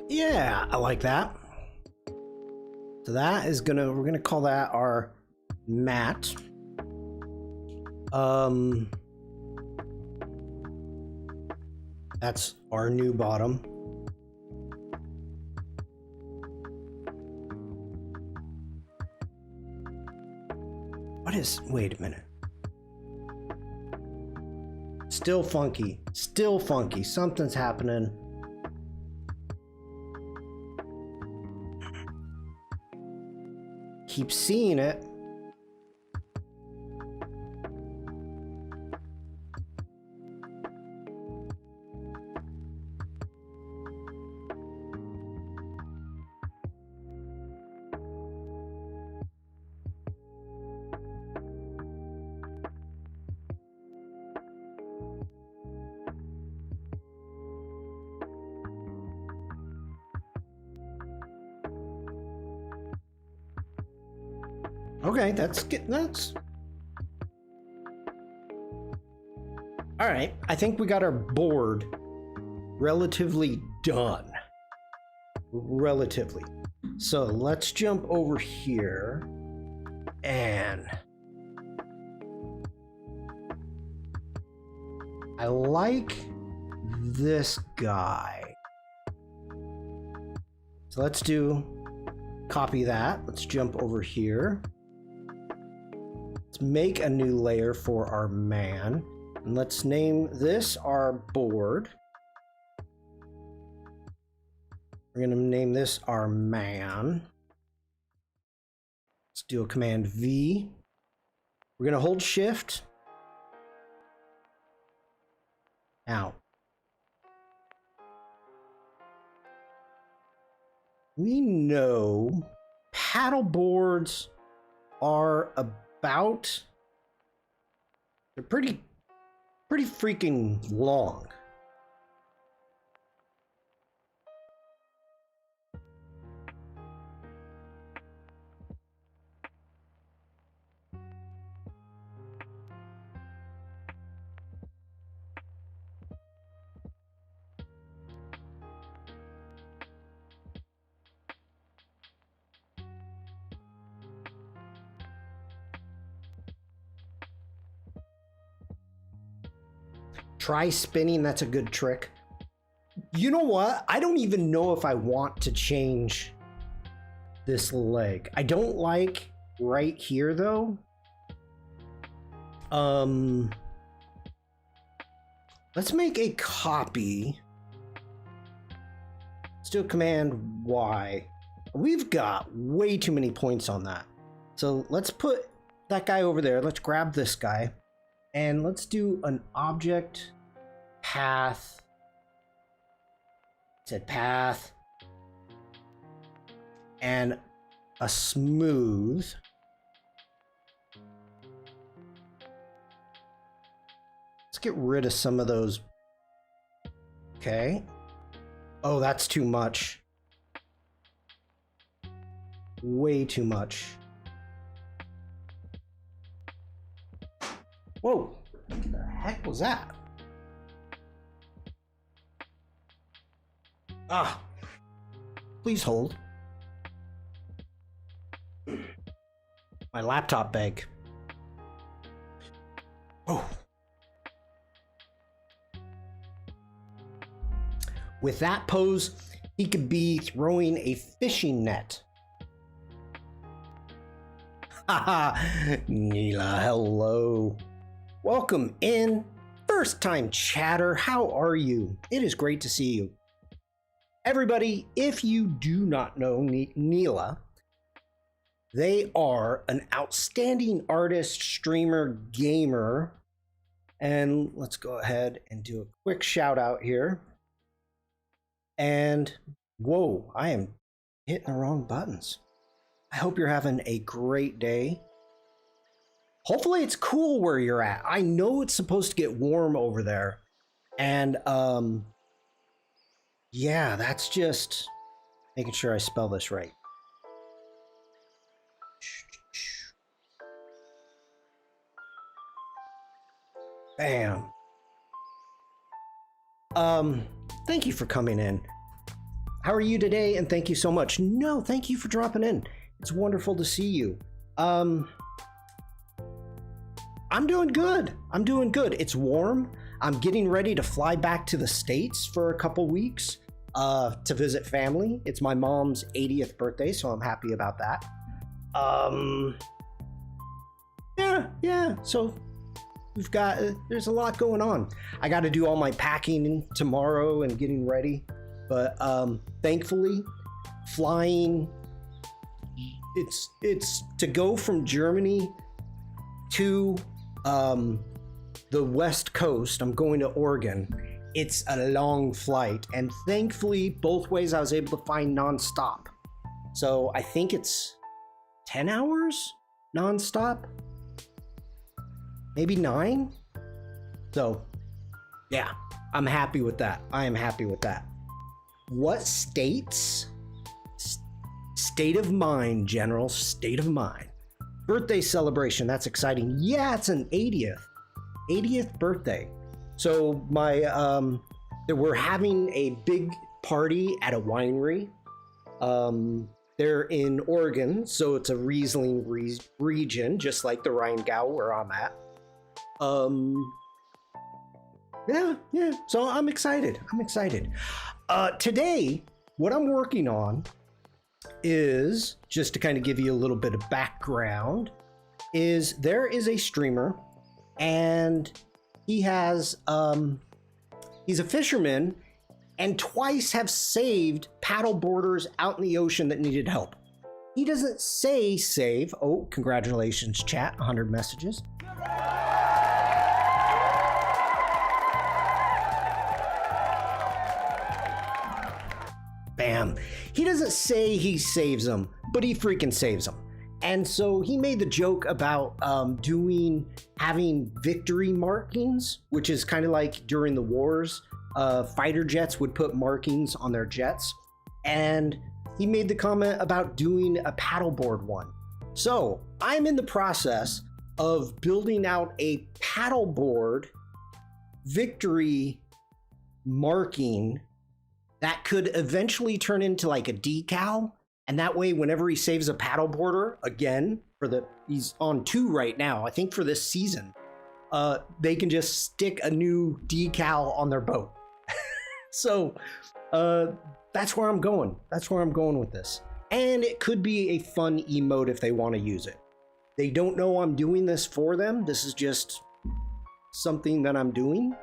Yeah, I like that. So that is we're gonna call that our mat. That's our new bottom. Wait a minute. Still funky. Still funky. Something's happening. Keep seeing it. Okay, that's all right. I think we got our board relatively done. Relatively. So let's jump over here and I like this guy. So let's copy that. Let's jump over here. Let's make a new layer for our man. And let's name this our board. We're going to name this our man. Let's do a Command V. We're going to hold Shift. Now, we know paddle boards are they're pretty freaking long. Try spinning, that's a good trick. You know what? I don't even know if I want to change this leg. I don't like right here though. Let's make a copy. Let's do a Command Y. We've got way too many points on that. So let's put that guy over there. Let's grab this guy and let's do an object path. Said path and a smooth. Let's get rid of some of those. Okay. Oh, that's too much. Way too much. Whoa, what the heck was that? Ah, please hold. My laptop bag. Oh. With that pose, he could be throwing a fishing net. Haha, Neela, hello. Welcome in. First time chatter, how are you? It is great to see you. Everybody, if you do not know Neela, they are an outstanding artist, streamer, gamer. And let's go ahead and do a quick shout out here. And whoa, I am hitting the wrong buttons. I hope you're having a great day. Hopefully it's cool where you're at. I know it's supposed to get warm over there. And yeah, that's just making sure I spell this right. Bam. Thank you for coming in. How are you today? And thank you so much. No, thank you for dropping in. It's wonderful to see you. I'm doing good. I'm doing good. It's warm. I'm getting ready to fly back to the States for a couple weeks to visit family. It's my mom's 80th birthday, so I'm happy about that. Yeah. So we've got, there's a lot going on. I got to do all my packing tomorrow and getting ready. But thankfully, flying, it's to go from Germany to the West Coast. I'm going to Oregon. It's a long flight, and thankfully, both ways I was able to find nonstop. So I think it's 10 hours nonstop, maybe 9. So yeah, I'm happy with that. I am happy with that. What states? State of mind, General. State of mind. Birthday celebration. That's exciting. Yeah, it's an 80th birthday. So we're having a big party at a winery. They're in Oregon, so it's a Riesling region, just like the Rheingau where I'm at. Yeah. So I'm excited. Today, what I'm working on is, just to kind of give you a little bit of background, is there is a streamer, and he has he's a fisherman, and twice have saved paddle boarders out in the ocean that needed help. He doesn't say save. Oh, congratulations, chat. 100 messages. Bam. He doesn't say he saves them, but he freaking saves them. And so he made the joke about having victory markings, which is kind of like during the wars, fighter jets would put markings on their jets. And he made the comment about doing a paddleboard one. So I'm in the process of building out a paddleboard victory marking that could eventually turn into like a decal. And that way, whenever he saves a paddleboarder, again, he's on 2 right now, I think for this season, they can just stick a new decal on their boat. So that's where I'm going. That's where I'm going with this. And it could be a fun emote if they want to use it. They don't know I'm doing this for them. This is just something that I'm doing.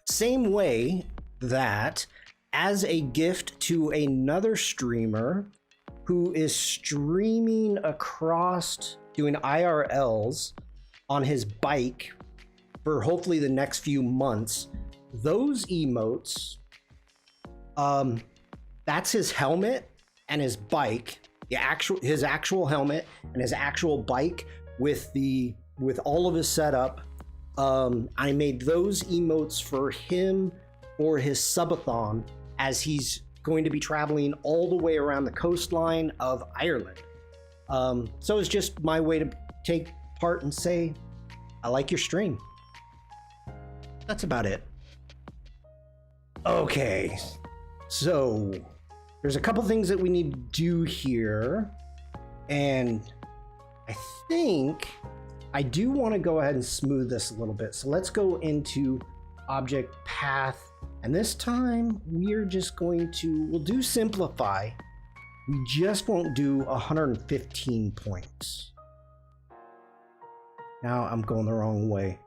Same way that, as a gift to another streamer who is streaming across, doing IRLs on his bike for hopefully the next few months, those emotes, that's his helmet and his bike, his actual helmet and his actual bike with all of his setup. I made those emotes for him for his subathon, as he's going to be traveling all the way around the coastline of Ireland. So it's just my way to take part and say, I like your stream. That's about it. Okay, so there's a couple things that we need to do here, and I think I do want to go ahead and smooth this a little bit. So let's go into object path. And this time we're just we'll do simplify. We just won't do 115 points. Now I'm going the wrong way.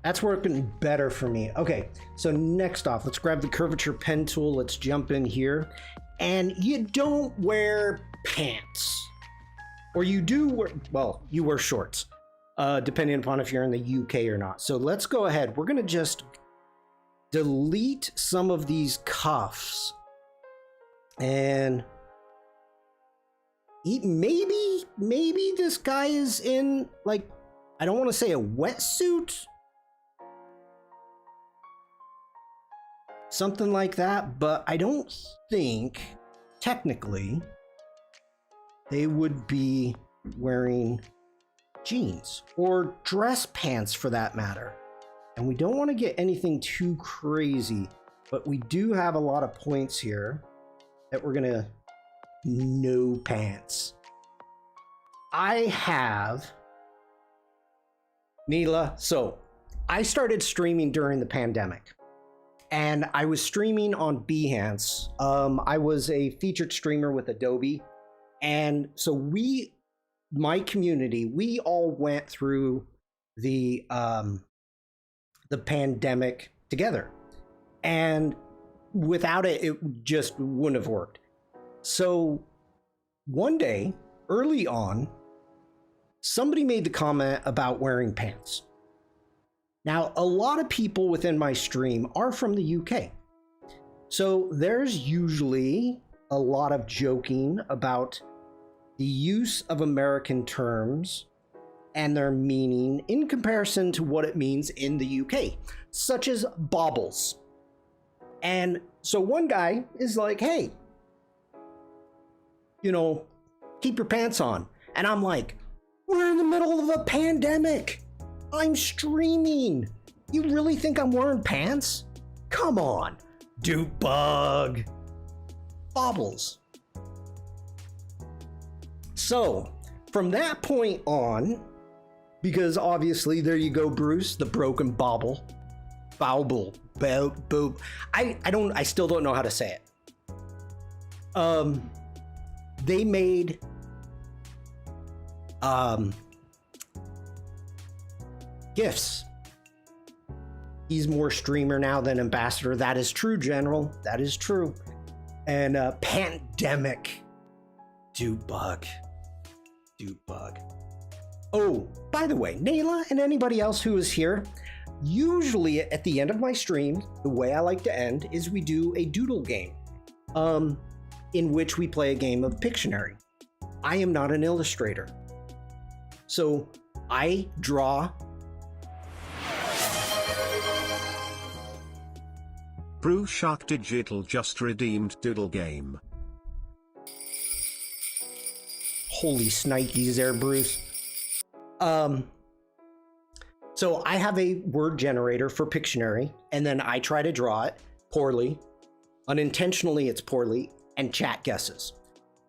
That's working better for me. Okay, so next off, let's grab the curvature pen tool. Let's jump in here. And you don't wear pants. Or you do wear, well, you wear shorts, depending upon if you're in the UK or not. So let's go ahead. We're gonna just delete some of these cuffs. And maybe this guy is in, like, I don't want to say a wetsuit, something like that, but I don't think technically they would be wearing jeans or dress pants for that matter. And we don't want to get anything too crazy, but we do have a lot of points here that we're gonna no pants. I have Neela. So I started streaming during the pandemic, and I was streaming on Behance. I was a featured streamer with Adobe, and so my community, we all went through the pandemic together, and without it, it just wouldn't have worked. So one day, early on, somebody made the comment about wearing pants. Now, a lot of people within my stream are from the UK. So there's usually a lot of joking about the use of American terms and their meaning in comparison to what it means in the UK, such as baubles. And so one guy is like, hey, keep your pants on. And I'm like, we're in the middle of a pandemic. I'm streaming. You really think I'm wearing pants? Come on, dude bug. Baubles. So from that point on, because obviously there you go, Bruce, the broken bauble. Bauble. I still don't know how to say it. They made gifts. He's more streamer now than ambassador. That is true, General. That is true. And pandemic. Dude bug. Oh, by the way, Nayla and anybody else who is here, usually at the end of my stream, the way I like to end is we do a doodle game, in which we play a game of Pictionary. I am not an illustrator, so I draw. Brew Shark Digital just redeemed Doodle Game. Holy snikes there, Bruce. So I have a word generator for Pictionary, and then I try to draw it poorly. Unintentionally, it's poorly, and chat guesses.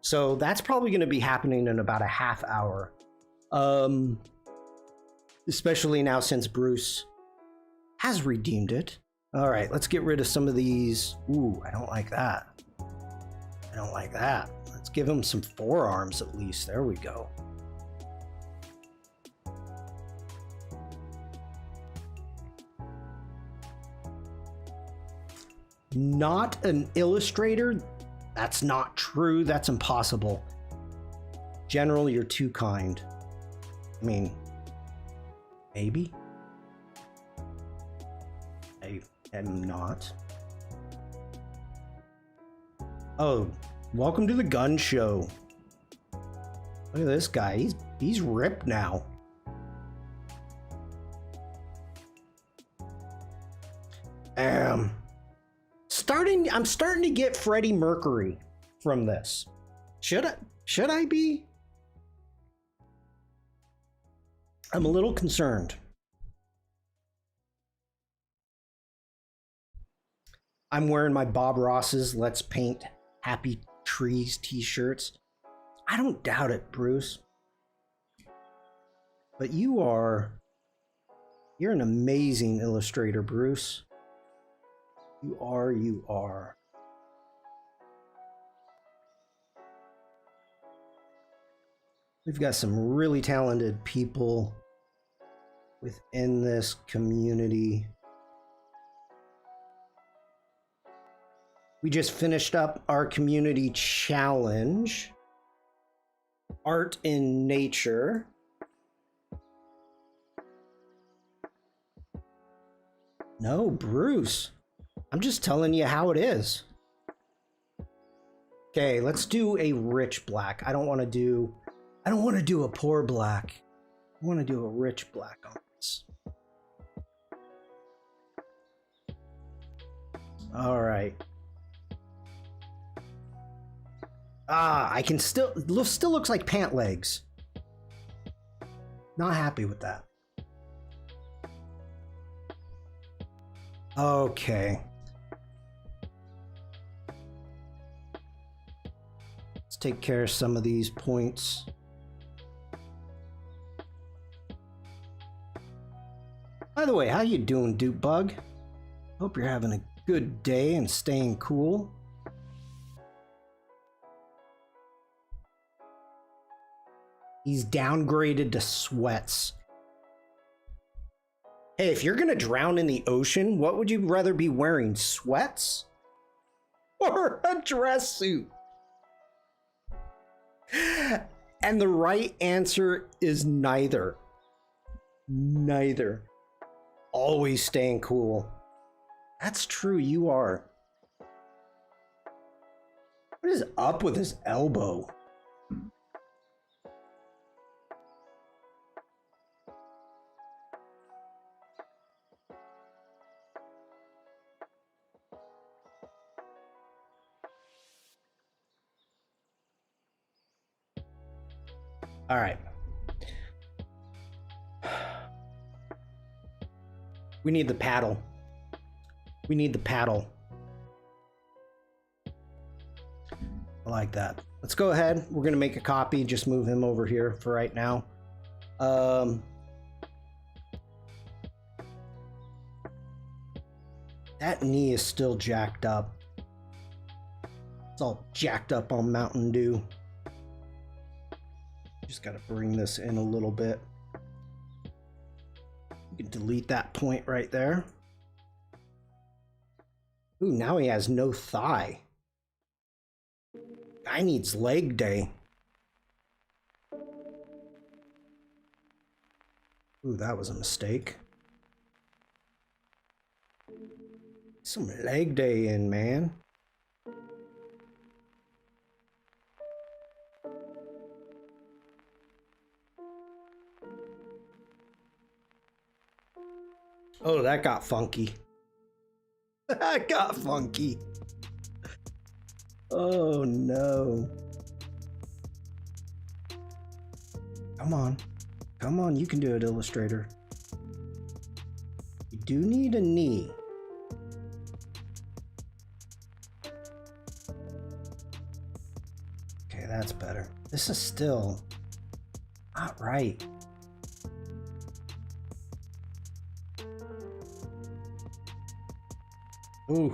So that's probably going to be happening in about a half hour. Especially now since Bruce has redeemed it. All right, let's get rid of some of these. Ooh, I don't like that. I don't like that. Let's give him some forearms at least. There we go. Not an illustrator? That's not true. That's impossible. General, you're too kind. I mean, maybe? I am not. Oh, welcome to the gun show. Look at this guy. He's ripped now. I'm starting to get Freddie Mercury from this. Should I be? I'm a little concerned. I'm wearing my Bob Ross's Let's Paint Happy Trees t-shirts. I don't doubt it, Bruce. But you're an amazing illustrator, Bruce. You are. We've got some really talented people within this community. We just finished up our community challenge, Art in Nature. No, Bruce. I'm just telling you how it is. Okay, let's do a rich black. I don't want to do a poor black. I want to do a rich black on this. All right. I can still looks like pant legs. Not happy with that. Okay. Let's take care of some of these points. By the way, how you doing, Duke Bug? Hope you're having a good day and staying cool. He's downgraded to sweats. Hey, if you're gonna drown in the ocean, what would you rather be wearing, sweats or a dress suit? And the right answer is neither. Neither. Always staying cool. That's true, you are. What is up with his elbow? All right. We need the paddle. We need the paddle. I like that. Let's go ahead. We're going to make a copy. Just move him over here for right now. That knee is still jacked up. It's all jacked up on Mountain Dew. Just got to bring this in a little bit. You can delete that point right there. Ooh, now he has no thigh. Guy needs leg day. Ooh, that was a mistake. Some leg day in, man. Oh, that got funky. That got funky. Oh no. Come on. Come on, you can do it, Illustrator. You do need a knee. Okay, that's better. This is still not right. Ooh.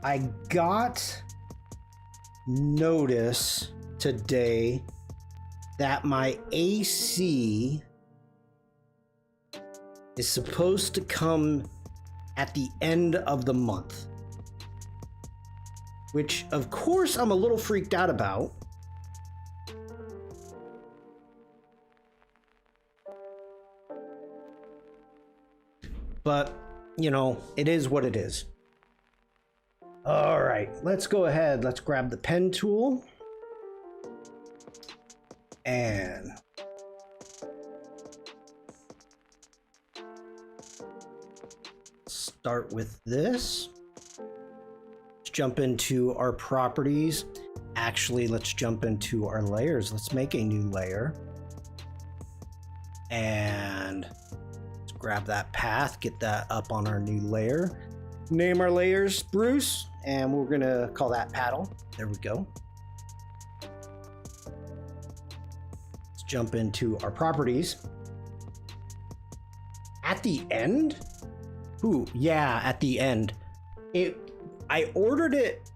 I got notice today that my AC is supposed to come at the end of the month, which of course I'm a little freaked out about. But, you know, it is what it is. All right, let's go ahead. Let's grab the pen tool. And start with this. Let's jump into our properties. Actually, let's jump into our layers. Let's make a new layer. And grab that path, get that up on our new layer. Name our layers Bruce, and we're gonna call that paddle. There we go. Let's jump into our properties. At the end? Ooh, yeah, at the end. I ordered it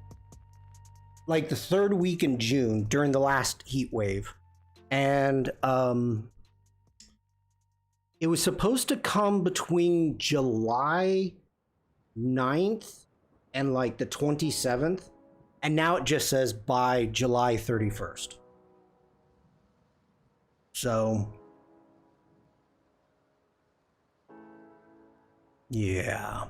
like the third week in June during the last heat wave. And it was supposed to come between July 9th and like the 27th. And now it just says by July 31st. So, yeah.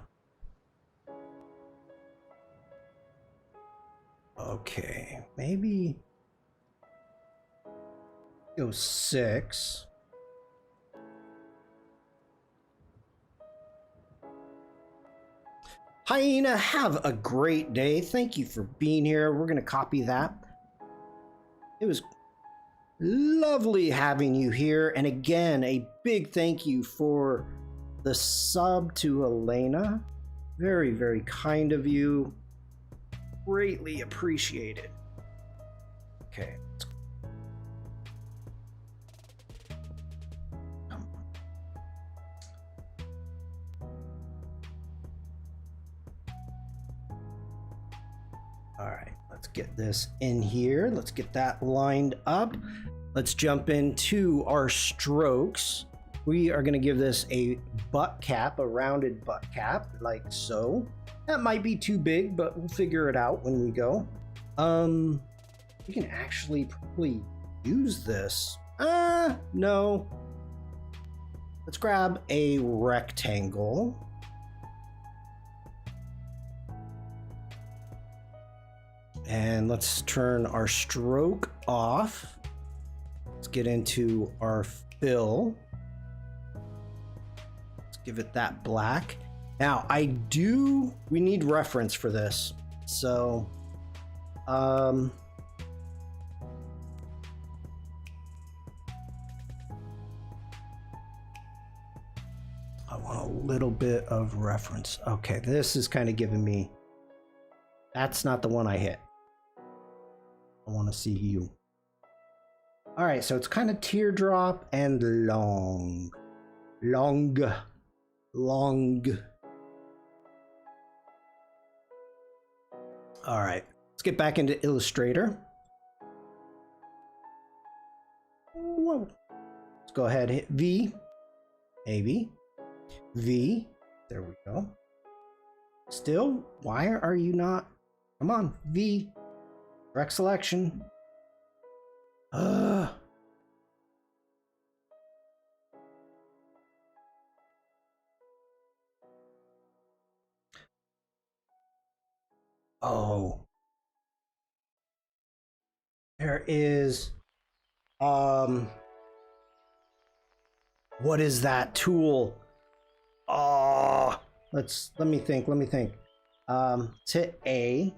Okay, maybe go 6. Hyena, have a great day. Thank you for being here. We're going to copy that. It was Lovely having you here. And again, a big thank you for the sub to Elena. Very, very kind of you. Greatly appreciated. Okay. All right, let's get this in here. Let's get that lined up. Let's jump into our strokes. We are going to give this a butt cap, a rounded butt cap, like so. That might be too big, but we'll figure it out when we go. We can actually probably use this. No. Let's grab a rectangle. And let's turn our stroke off. Let's get into our fill. Let's give it that black. Now, we need reference for this. So, I want a little bit of reference. Okay, this is kind of giving me, that's not the one I hit. I want to see you. All right, so it's kind of teardrop and long. All right, let's get back into Illustrator. Whoa. Let's go ahead and hit V, maybe. V, there we go. Still, why are you not? Come on, V. Direct selection. Oh. There is what is that tool? Oh, let me think. Let's hit A.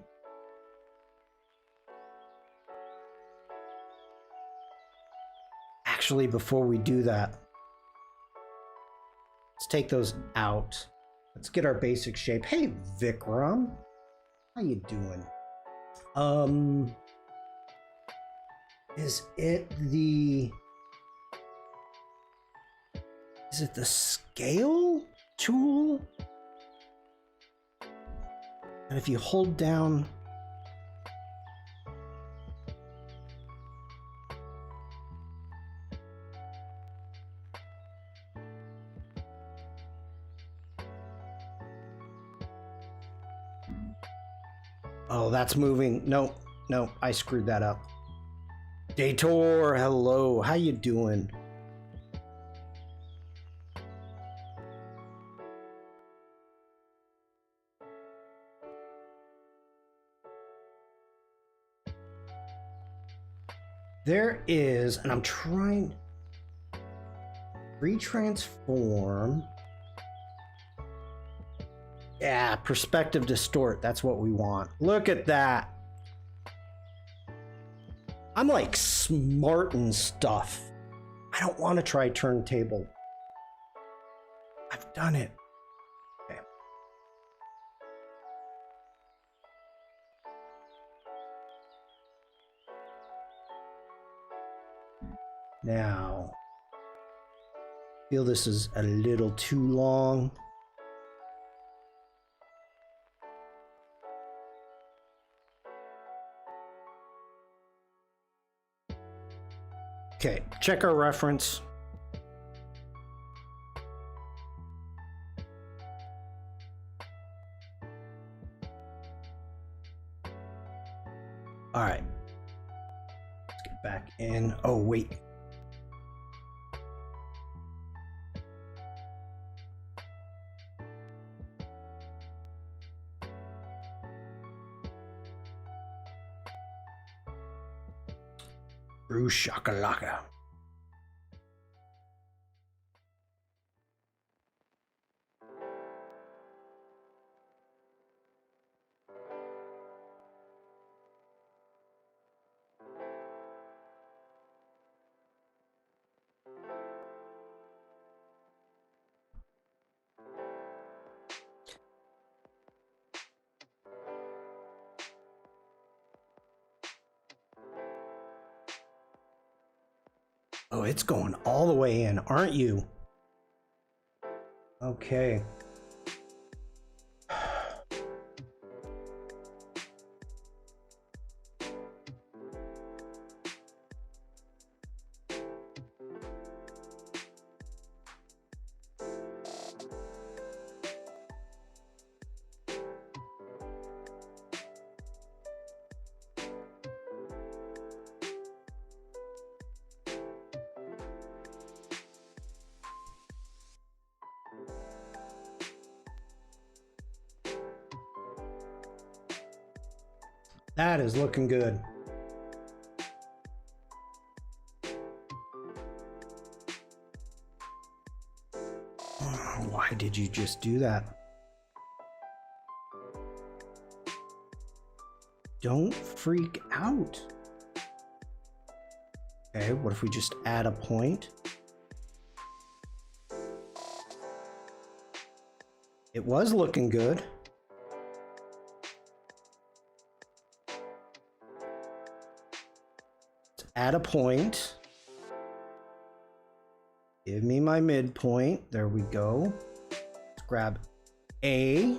Actually, before we do that, let's take those out. Let's get our basic shape. Hey, Vikram. How you doing? Is it the scale tool? And if you hold down, oh, that's moving. No, I screwed that up. Dator, hello. How you doing? There is, and I'm trying retransform. Yeah, perspective distort. That's what we want. Look at that. I'm like smart and stuff. I don't want to try turntable. I've done it. Okay. Now, I feel this is a little too long. Okay, check our reference. All right. Let's get back in. Oh, wait. Brew shakalaka. Oh, it's going all the way in, aren't you? Okay. That is looking good. Why did you just do that? Don't freak out. Okay, what if we just add a point? It was looking good. Let's add a point. Give me my midpoint. There we go. Let's grab A.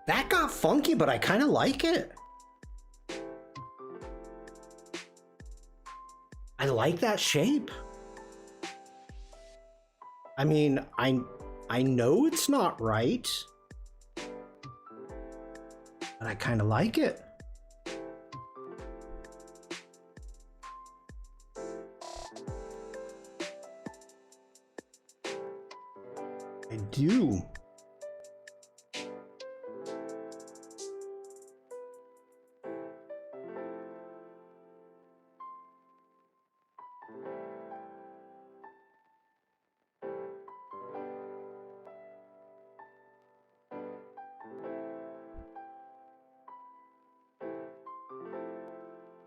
That got funky, but I kind of like it. I like that shape. I mean, I know it's not right, but I kind of like it. I do.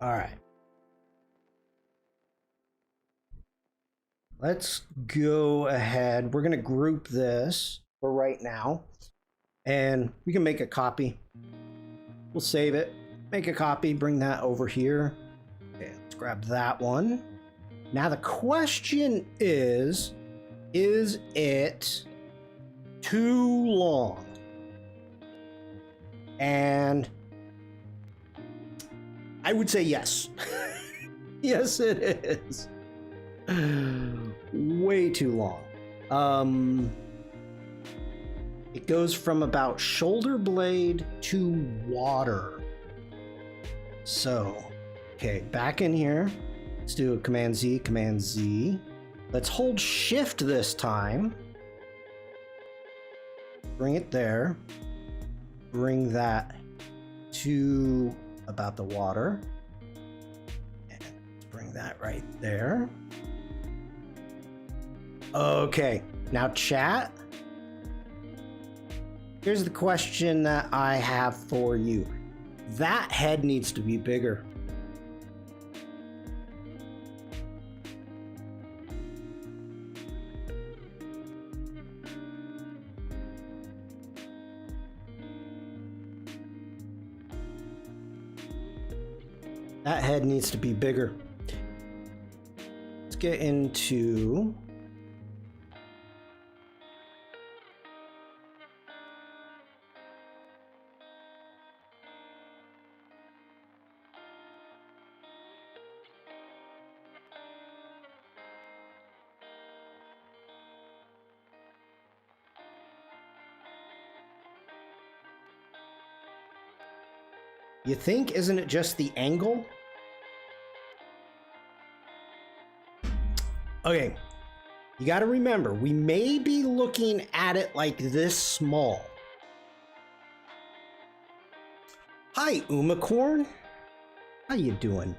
All right. Let's go ahead. We're going to group this for right now, and we can make a copy. We'll save it, make a copy, bring that over here. Okay, let's grab that one. Now the question is it too long? And I would say yes. Yes, it is. Way too long. It goes from about shoulder blade to water. So, okay, back in here. Let's do a Command Z, Command Z. Let's hold Shift this time. Bring it there. Bring that to about the water. And bring that right there. Okay, now chat. Here's the question that I have for you. That head needs to be bigger. That head needs to be bigger. Let's get into you think, isn't it just the angle? Okay, you got to remember, we may be looking at it like this small. Hi, Umacorn. How you doing?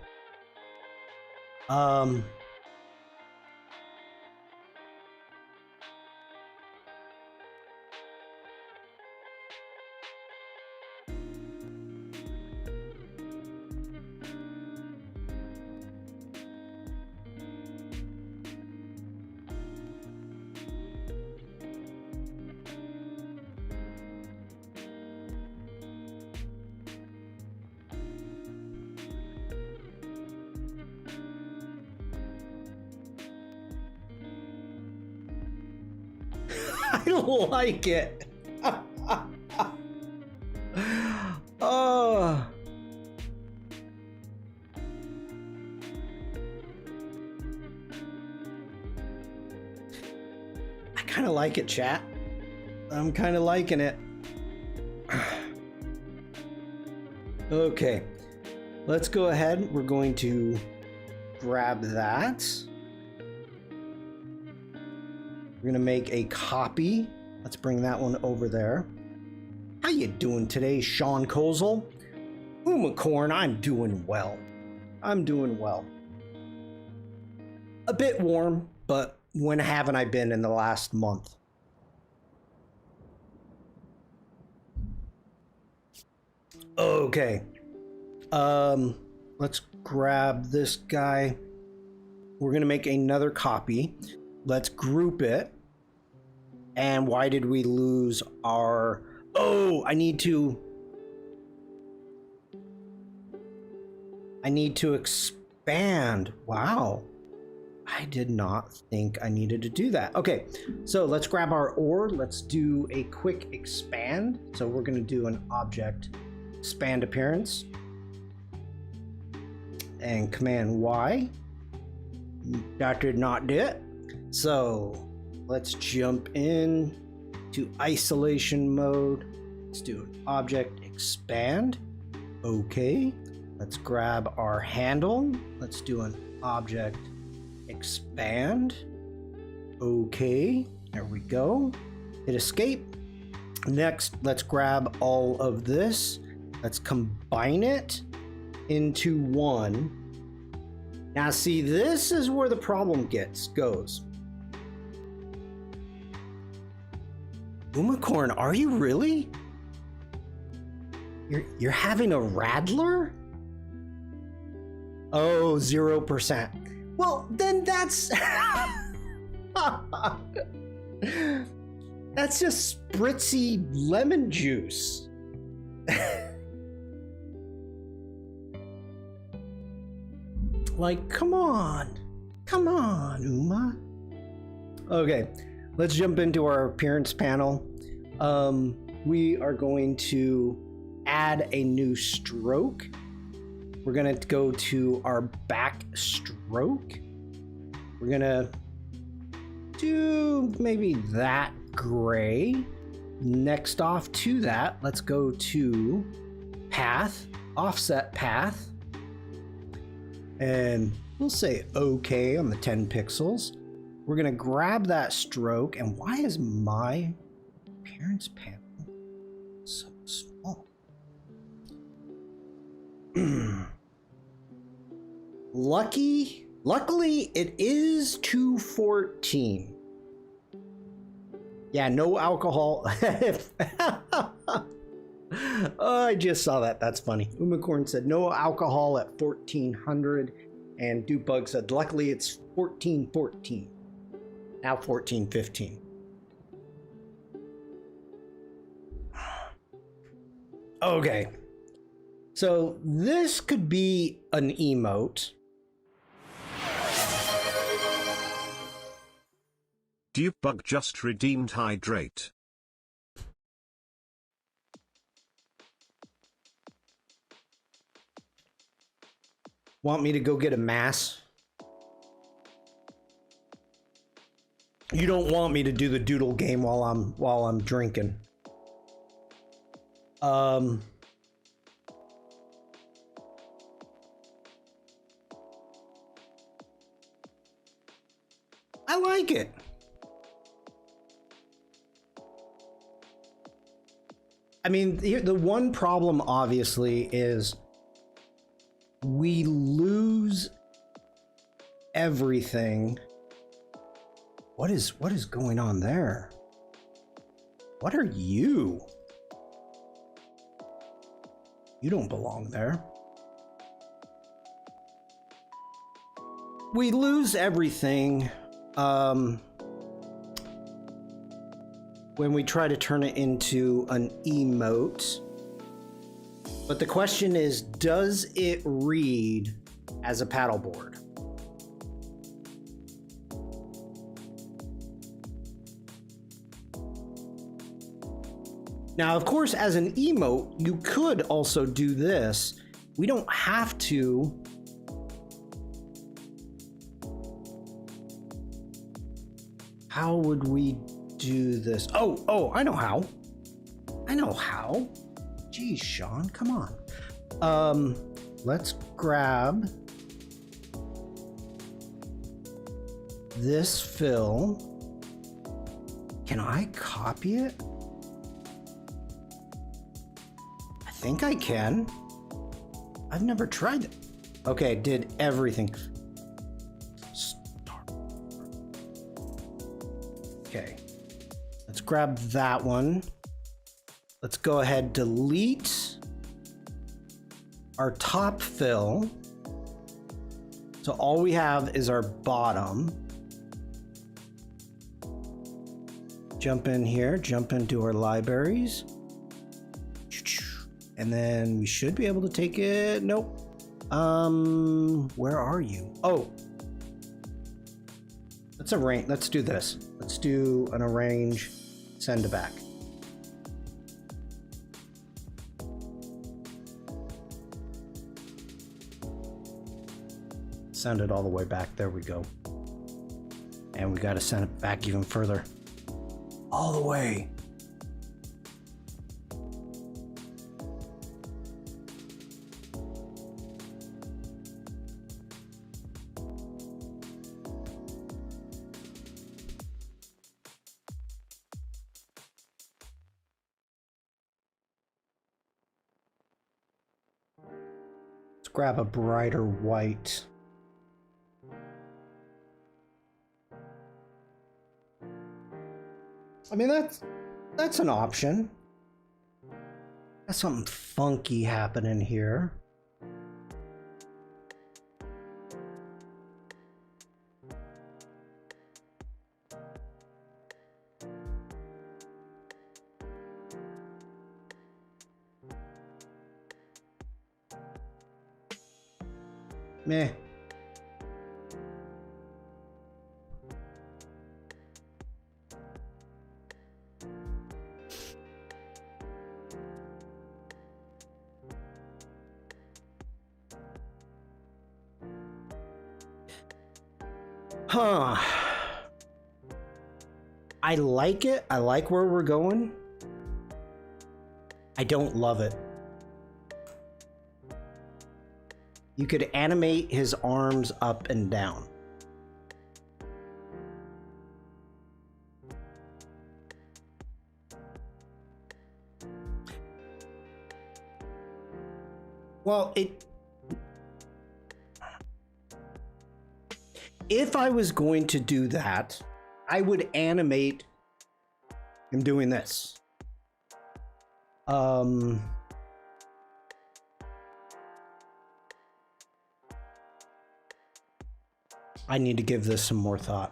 I like it. Oh. I kind of like it, chat. I'm kind of liking it. Okay, let's go ahead. We're going to grab that. We're gonna make a copy. Let's bring that one over there. How you doing today, Shawn Kozel? Umacorn, I'm doing well. I'm doing well. A bit warm, but when haven't I been in the last month? Okay. Let's grab this guy. We're gonna make another copy. Let's group it. And why did we lose our... Oh, I need to expand. Wow. I did not think I needed to do that. Okay, so let's grab our ore. Let's do a quick expand. So we're going to do an object expand appearance. And Command Y. That did not do it. So let's jump in to isolation mode. Let's do an object expand. Okay. Let's grab our handle. Let's do an object expand. Okay. There we go. Hit escape. Next, let's grab all of this. Let's combine it into one. Now see, this is where the problem goes. Umacorn, are you really? You're having a rattler? Oh, 0%. Well, then that's that's just spritzy lemon juice. Like, come on, Uma. Okay, let's jump into our appearance panel. We are going to add a new stroke. We're gonna go to our back stroke. We're gonna do maybe that gray. Next off to that, let's go to path, offset path. And we'll say okay on the 10 pixels. We're gonna grab that stroke, and why is my appearance panel so small? Luckily it is 214. Yeah, no alcohol. Oh, I just saw that. That's funny. Umacorn said no alcohol at 1400, and Dupebug said luckily it's 1414. Now 1415. Okay. So this could be an emote. Dupebug just redeemed hydrate. Want me to go get a mass? You don't want me to do the doodle game while I'm drinking. I like it. I mean, the one problem obviously is we lose everything. What is going on there? What are you? You don't belong there. We lose everything when we try to turn it into an emote. But the question is, does it read as a paddleboard? Now, of course, as an emote, you could also do this. We don't have to. How would we do this? Oh, I know how. Geez, Shawn, come on. Let's grab this fill. Can I copy it? I think I can. I've never tried it. Okay, did everything. Okay, let's grab that one. Let's go ahead, delete our top fill. So all we have is our bottom. Jump in here, jump into our libraries. And then we should be able to take it. Nope. Where are you? Oh. Let's arrange. Let's do this. Let's do an arrange, send to back. Send it all the way back. There we go. And we got to send it back even further. All the way. Let's grab a brighter white. I mean, that's an option. Got something funky happening here. Meh. Huh. I like it. I like where we're going. I don't love it. You could animate his arms up and down. Well, if I was going to do that, I would animate him doing this. I need to give this some more thought.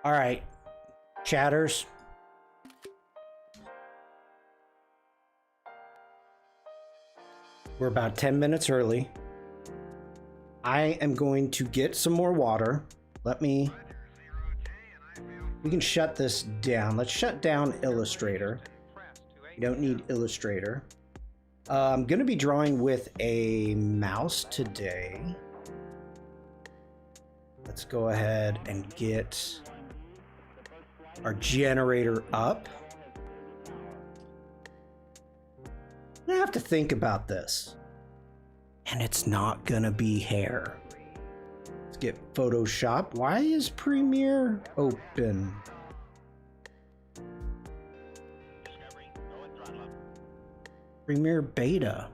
All right, chatters. We're about 10 minutes early. I am going to get some more water. We can shut this down. Let's shut down Illustrator. We don't need Illustrator. I'm going to be drawing with a mouse today. Let's go ahead and get our generator up. I have to think about this. And it's not going to be hair. Let's get Photoshop. Why is Premiere open? Premiere Beta.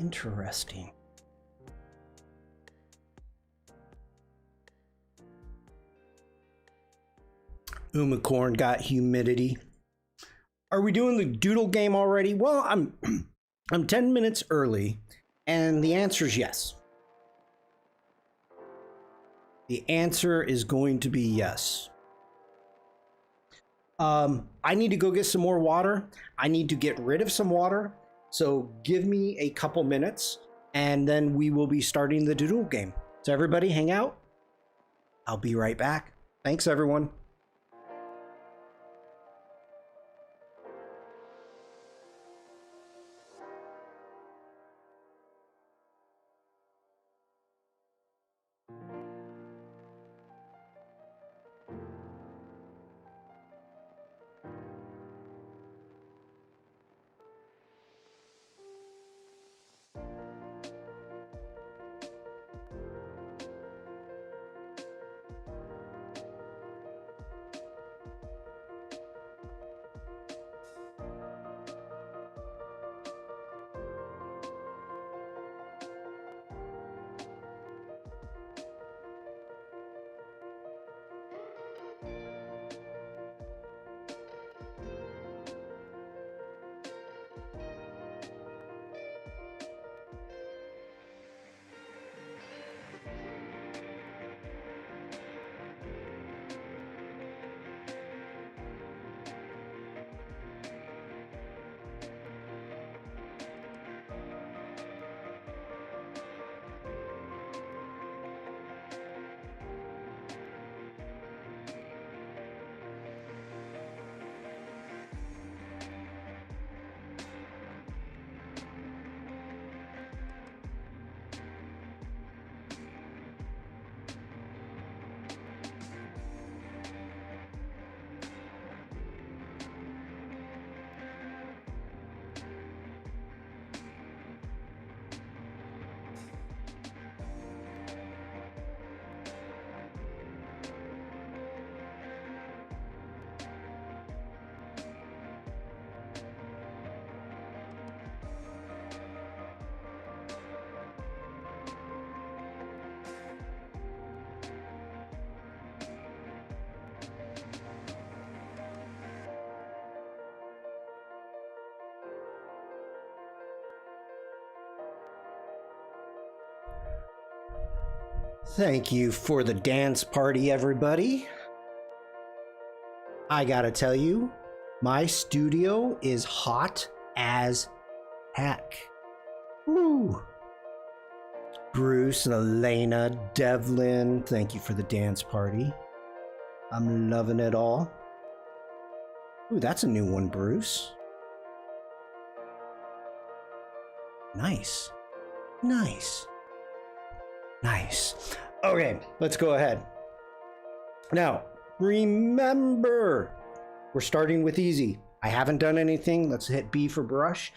Interesting. Umacorn got humidity. Are we doing the doodle game already? Well, I'm 10 minutes early, and the answer is yes. The answer is going to be yes. I need to go get some more water. I need to get rid of some water, So give me a couple minutes and then we will be starting the doodle game. So everybody hang out. I'll be right back. Thanks, everyone. Thank you for the dance party, everybody. I gotta tell you, my studio is hot as heck. Woo! Bruce, Elena, Devlin, thank you for the dance party. I'm loving it all. Ooh, that's a new one, Bruce. Nice. Nice. Nice. Okay, let's go ahead. Now, remember, we're starting with easy. I haven't done anything. Let's hit B for brush,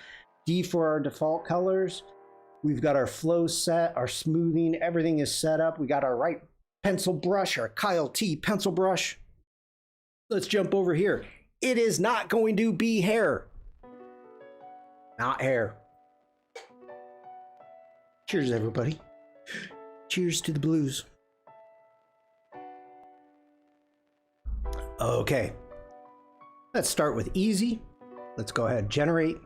D for our default colors. We've got our flow set, our smoothing, everything is set up. We got our right pencil brush, our Kyle T pencil brush. Let's jump over here. It is not going to be hair. Not hair. Cheers, everybody. Cheers to the blues. Okay, let's start with easy. Let's go ahead and generate.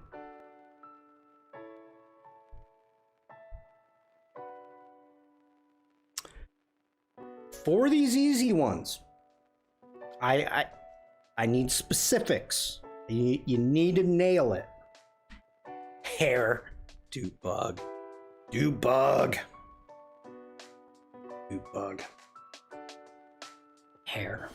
For these easy ones, I need specifics. You need to nail it. Hair, do bug, do bug. Bug. Hair.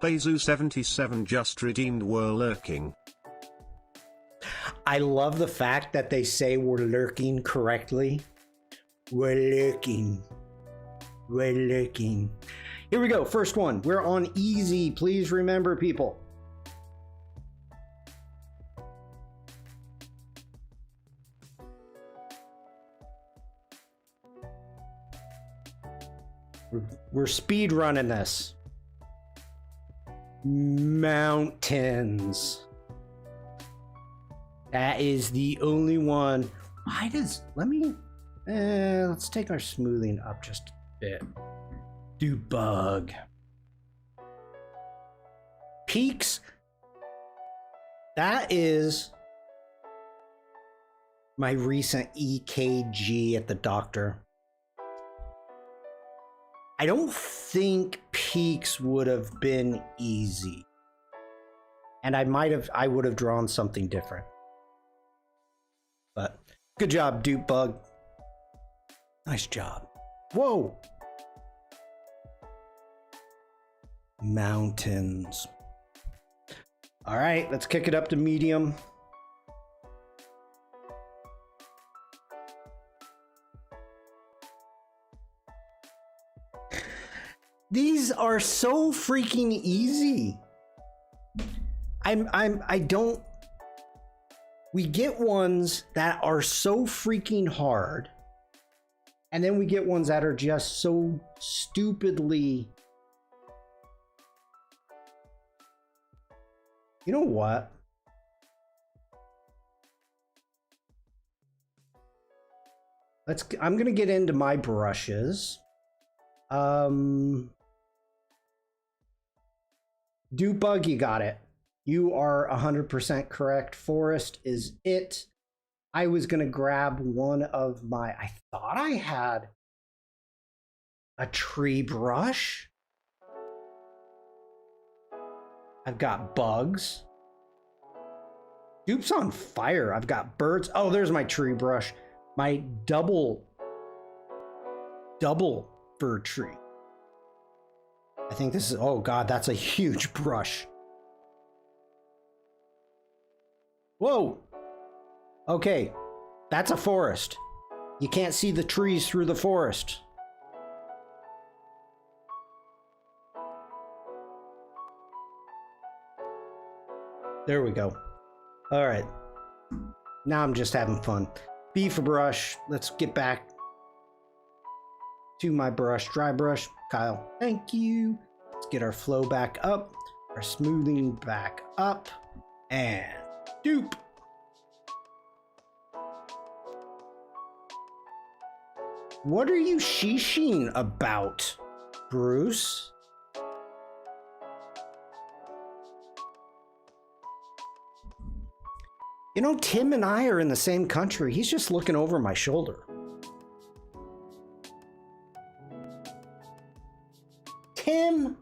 Bezu77 just redeemed were lurking. I love the fact that they say we're lurking correctly. We're lurking. We're lurking. Here we go. First one. We're on easy. Please remember, people. We're speed running this. Mountains. That is the only one. Why does, let's take our smoothing up just a bit. Do bug. Peaks. That is my recent EKG at the doctor. I don't think peaks would have been easy. And I would have drawn something different. But good job, Dupe Bug. Nice job. Whoa. Mountains. All right, let's kick it up to medium. These are so freaking easy. I don't. We get ones that are so freaking hard, and then we get ones that are just so stupidly. You know what? I'm gonna get into my brushes. Dewbug, you got it. You are 100% correct. Forest is it. I was gonna grab one of my. I thought I had a tree brush. I've got bugs. Dupe's on fire. I've got birds. Oh, there's my tree brush. My double fir tree. I think this is, oh God, that's a huge brush. Whoa. Okay, that's a forest. You can't see the trees through the forest. There we go. All right. Now I'm just having fun. B for brush. Let's get back to my brush. Dry brush. Kyle, thank you. Let's get our flow back up. Our smoothing back up. And Dupe. What are you sheeshing about, Bruce? You know, Tim and I are in the same country. He's just looking over my shoulder. Tim,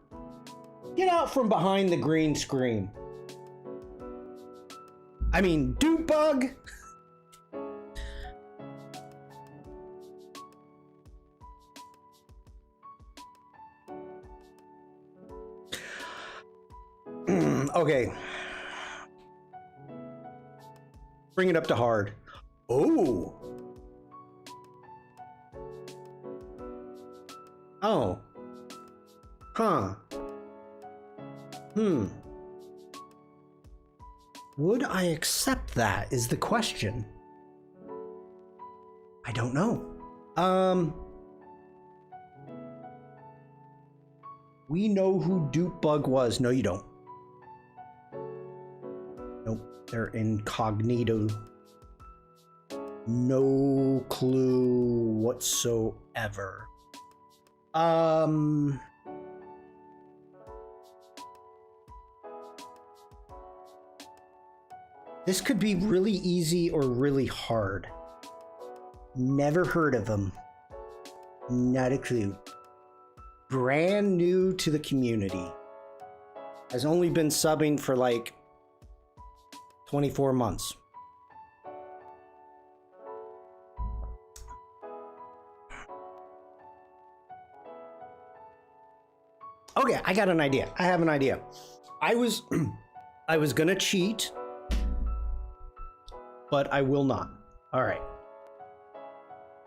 get out from behind the green screen. I mean, Dupe Bug. Okay. Bring it up to hard. Oh. Oh. Huh. Would I accept that is the question. I don't know. We know who Dupe Bug was. No, you don't. Nope, they're incognito. No clue whatsoever. This could be really easy or really hard. Never heard of him. Not a clue. Brand new to the community. Has only been subbing for like 24 months. Okay, I got an idea. I have an idea. I was gonna cheat, but I will not. All right.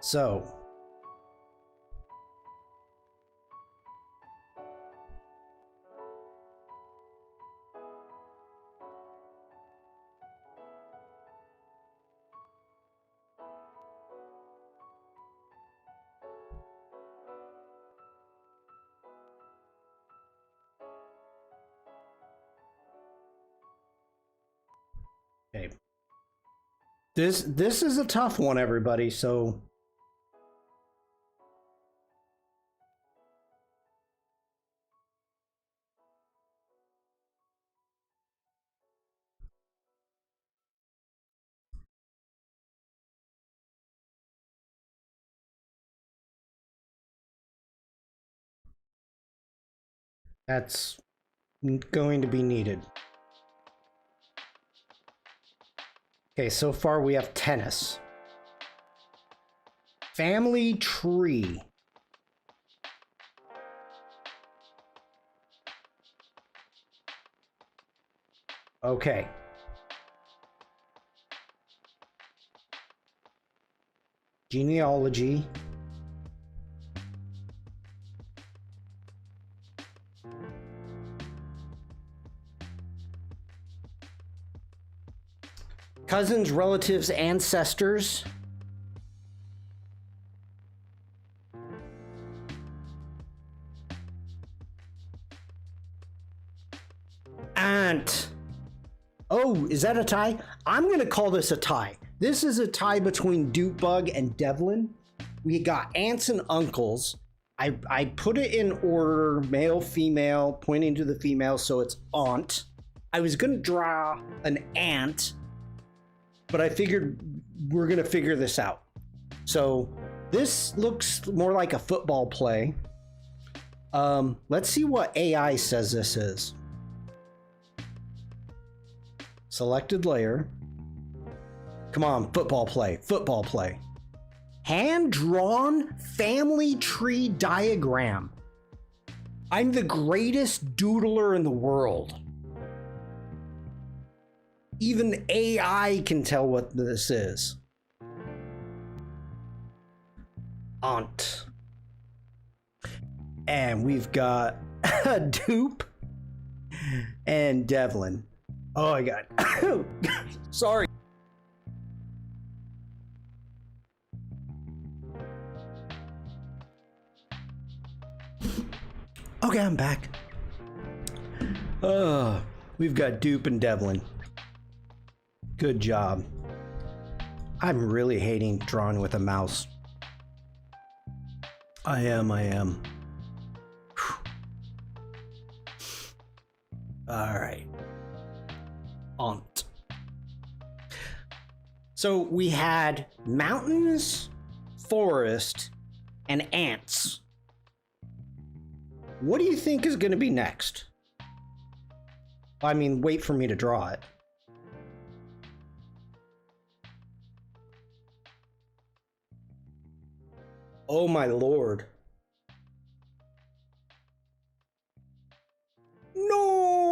So. Okay. This is a tough one, everybody, so That's going to be needed. Okay, so far we have tennis. Family tree. Okay. Genealogy. Cousins, relatives, ancestors. Aunt. Oh, is that a tie? I'm going to call this a tie. This is a tie between Dupebug and Devlin. We got aunts and uncles. I put it in order, male, female, pointing to the female, so it's aunt. I was going to draw an aunt, but I figured we're going to figure this out. So this looks more like a football play. Let's see what AI says this is. Selected layer. Come on, football play, football play. Hand-drawn family tree diagram. I'm the greatest doodler in the world. Even AI can tell what this is. Aunt. And we've got Dupe and Devlin. Oh my god. Sorry. Okay, I'm back. We've got Dupe and Devlin. Good job. I'm really hating drawing with a mouse. I am. All right. Aunt. So we had mountains, forest, and ants. What do you think is going to be next? I mean, wait for me to draw it. Oh my lord. Nor!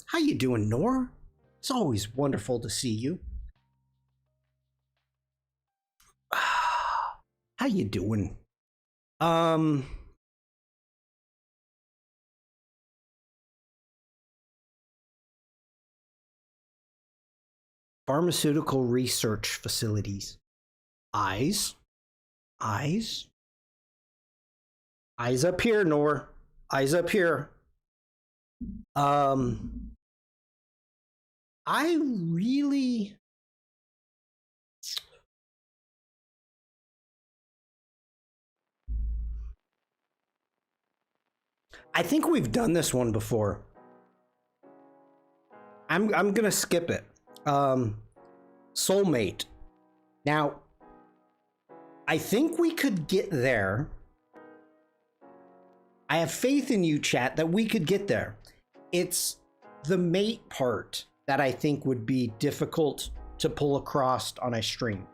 How you doing, Nor? It's always wonderful to see you. How you doing? Pharmaceutical research facilities. Eyes. Eyes up here, Nor. Eyes up here. I really... I think we've done this one before. I'm gonna skip it. Soulmate. Now, I think we could get there. I have faith in you, chat, that we could get there. It's the mate part that I think would be difficult to pull across on a stream.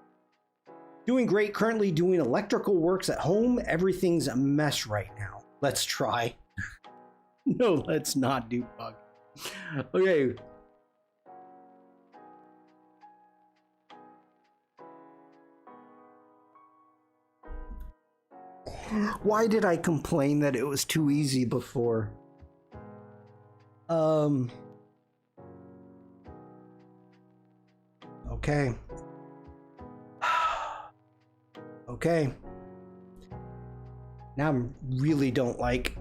Doing great, currently doing electrical works at home. Everything's a mess right now. Let's try. No, let's not do bug. Okay. Why did I complain that it was too easy before? Okay. Okay. Now I really don't like...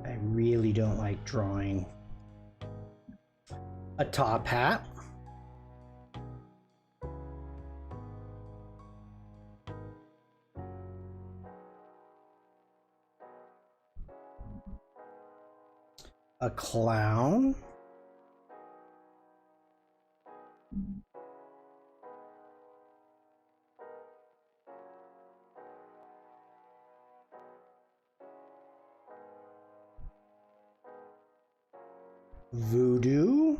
I really don't like drawing. A top hat. A clown. Voodoo.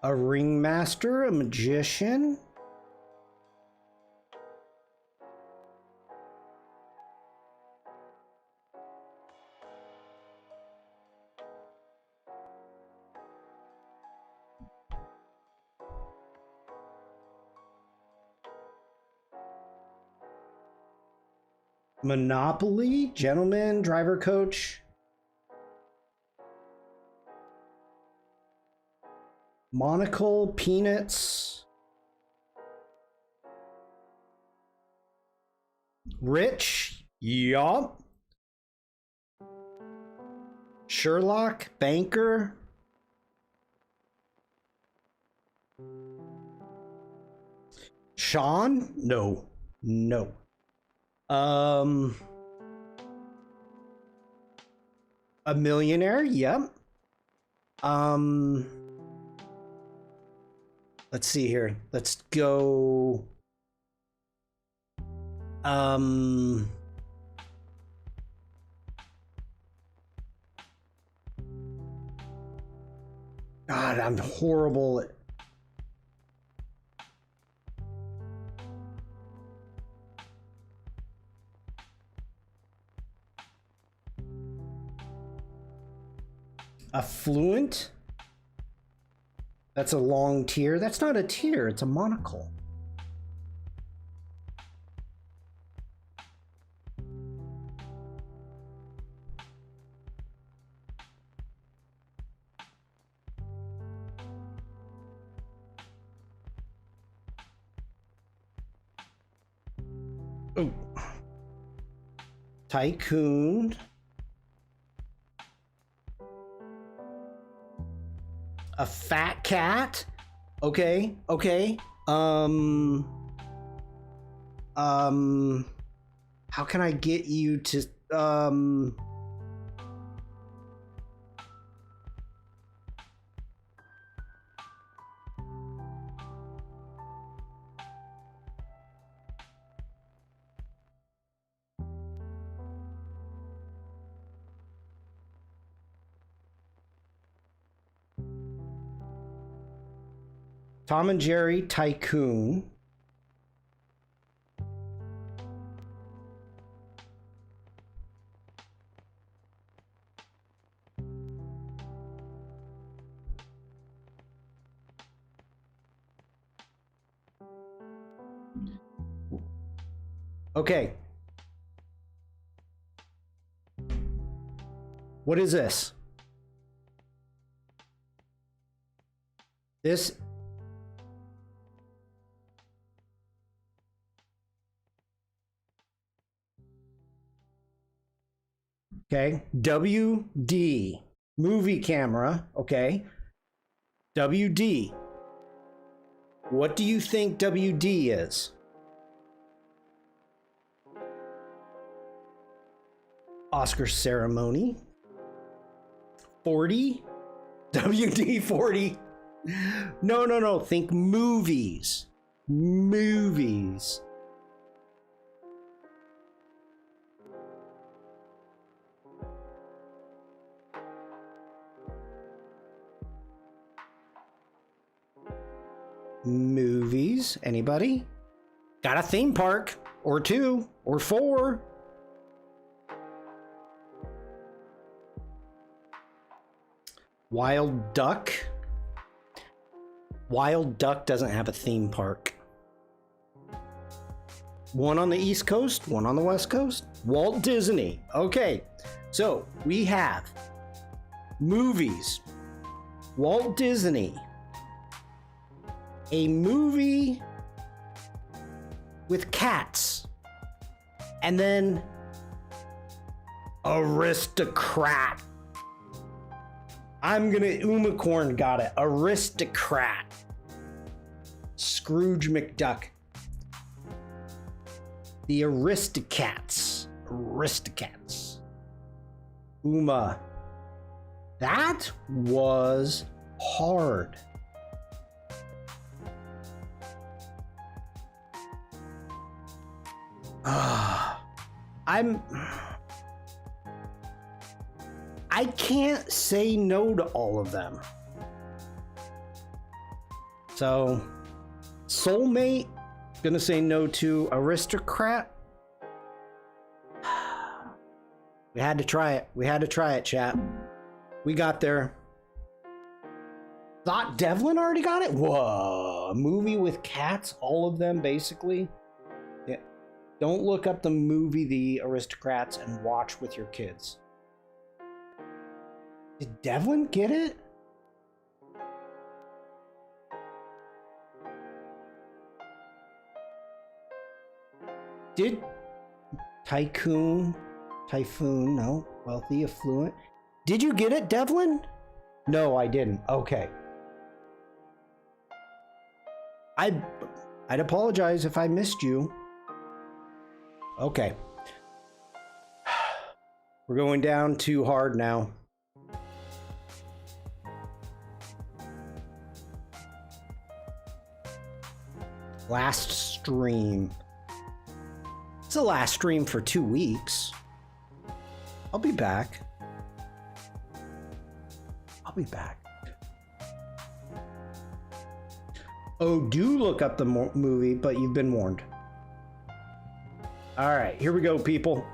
A ringmaster, a magician. Monopoly, gentleman, driver, coach. Monocle, peanuts. Rich, yup. Sherlock, banker. Shawn? No. No. A millionaire, yep. Let's see here. Let's go. God, I'm horrible at. Affluent? That's a long tier. That's not a tier, it's a monocle. Oh. Tycoon. A fat cat. Okay, okay. How can I get you to Tom and Jerry Tycoon. Okay. What is this? This okay, WD movie camera, okay. WD. What do you think WD is? Oscar ceremony. 40? WD 40. No. Think movies. Movies. Movies. Anybody? Got a theme park or two or four. Wild Duck. Wild Duck doesn't have a theme park. One on the East Coast, one on the West Coast. Walt Disney. Okay, so we have movies, Walt Disney. A movie with cats. And then Aristocrat. Umacorn got it. Aristocrat. Scrooge McDuck. The Aristocats. Aristocats. Uma. That was hard. I can't say no to all of them. So, Soulmate, gonna say no to Aristocrat. We had to try it. We had to try it, chat. We got there. Thought Devlin already got it? Whoa, a movie with cats, all of them basically. Yeah. Don't look up the movie The Aristocrats and watch with your kids. Did Devlin get it? Did Typhoon, no, Wealthy, Affluent. Did you get it, Devlin? No, I didn't. Okay. I'd apologize if I missed you. Okay. We're going down too hard now. Last stream. It's the last stream for 2 weeks. I'll be back. I'll be back. Oh, do look up the movie, but you've been warned. All right, here we go, people.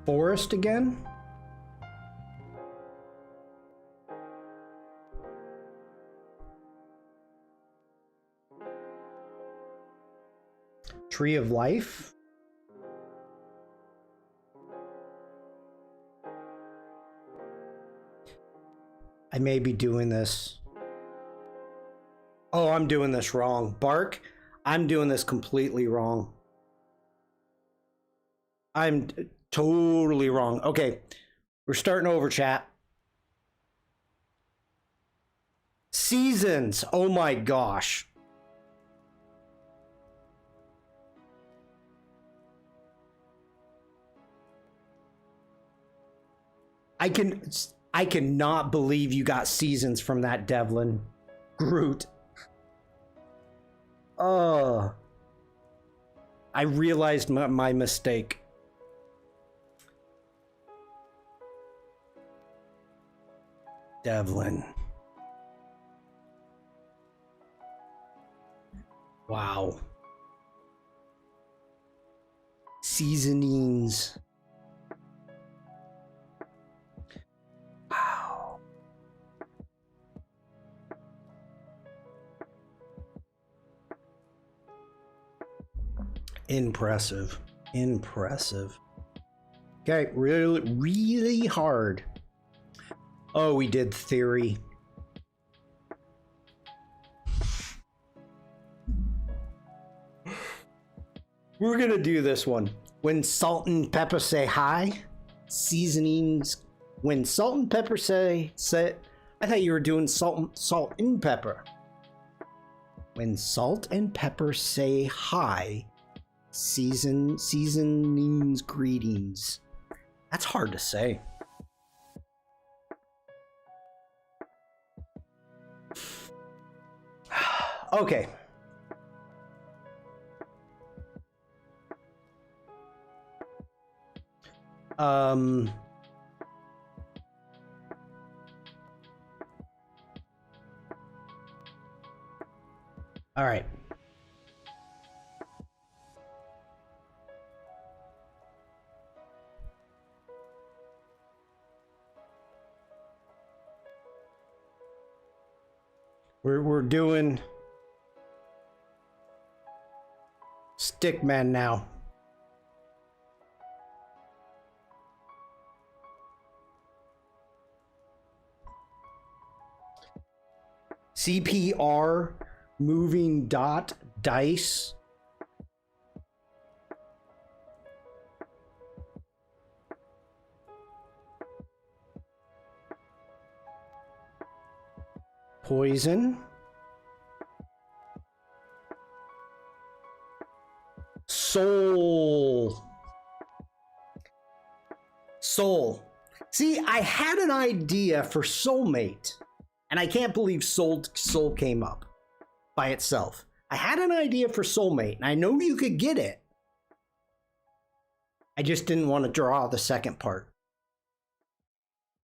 Forest again? Tree of Life? I may be doing this. Oh, I'm doing this wrong. Bark, I'm doing this completely wrong. I'm totally wrong. Okay, we're starting over, chat. Seasons. Oh my gosh. I cannot believe you got Seasons from that, Devlin. Groot. Oh. I realized my mistake. Devlin. Wow. Seasonings. Wow. Impressive. Impressive. Okay, really, really hard. Oh, we did Theory. We're gonna do this one. When salt and pepper say hi, seasonings. When salt and pepper say, I thought you were doing salt and pepper. When salt and pepper say hi, seasonings greetings. That's hard to say. Okay. All right. We're doing Stickman now. CPR, moving dot, dice. Poison. Soul. Soul. See, I had an idea for soulmate, and I can't believe soul came up by itself. I had an idea for soulmate, and I know you could get it. I just didn't want to draw the second part.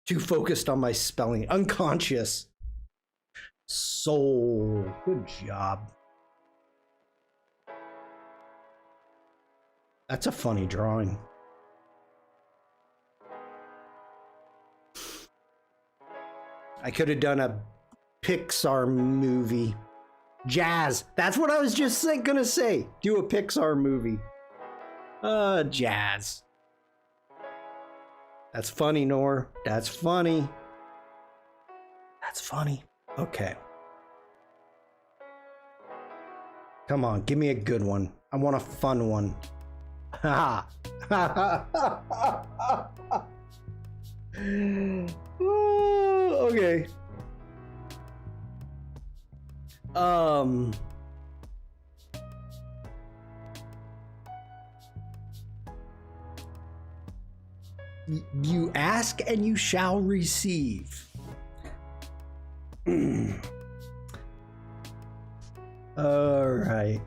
Too focused on my spelling. Unconscious. Soul. Good job. That's a funny drawing. I could have done a Pixar movie. Jazz. That's what I was just gonna say. Do a Pixar movie. Jazz. That's funny, Nor. That's funny. That's funny. Okay. Come on, give me a good one. I want a fun one. Ha okay. You ask and you shall receive. All right.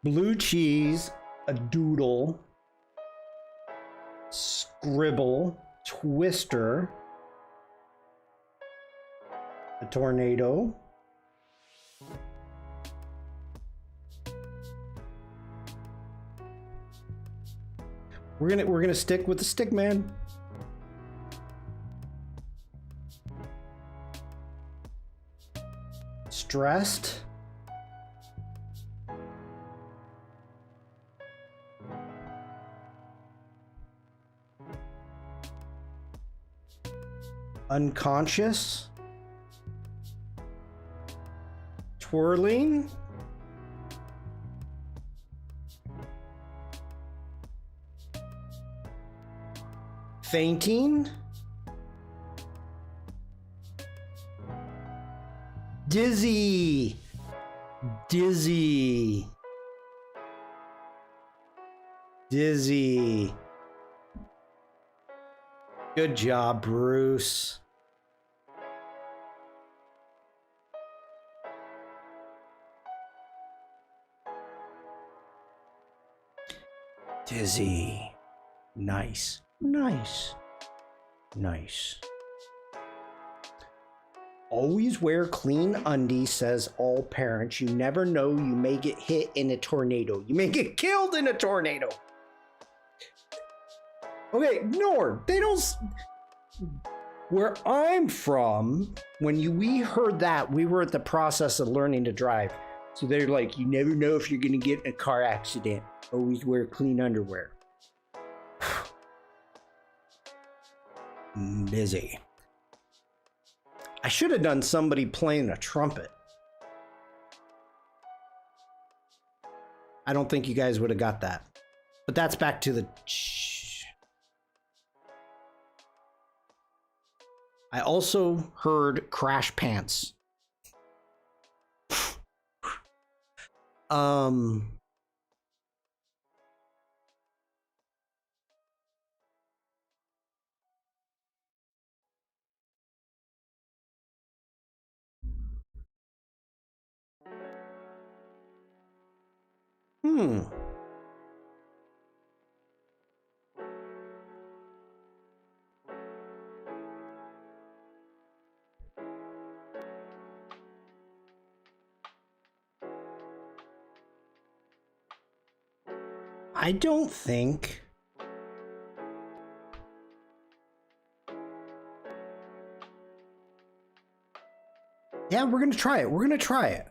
Blue cheese, a doodle, scribble, twister, a tornado, we're gonna stick with the stick man. Stressed. Unconscious. Twirling. Fainting. Dizzy. Dizzy. Dizzy. Good job, Bruce. Dizzy. Nice. Nice. Nice. Always wear clean undies, says all parents. You never know, you may get hit in a tornado. You may get killed in a tornado. Okay, Nor, they don't... Where I'm from, when we heard that, we were at the process of learning to drive. So they're like, you never know if you're going to get in a car accident. Always wear clean underwear. Busy. I should have done somebody playing a trumpet. I don't think you guys would have got that. But that's back to the... I also heard crash pants. Hmm. I don't think. Yeah, we're gonna try it. We're gonna try it.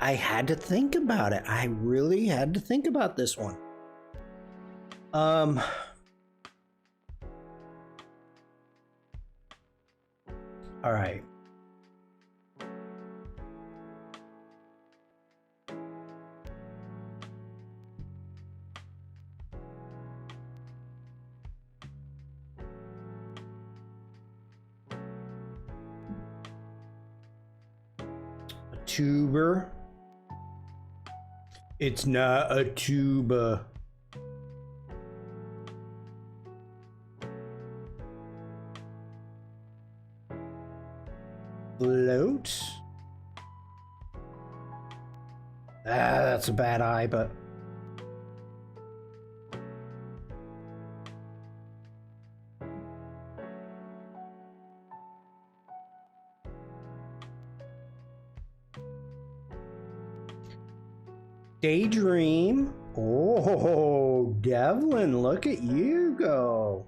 I had to think about it. I really had to think about this one. All right. A tuber. It's not a tuba. Float. That's a bad eye, but daydream. Oh, Devlin, look at you go.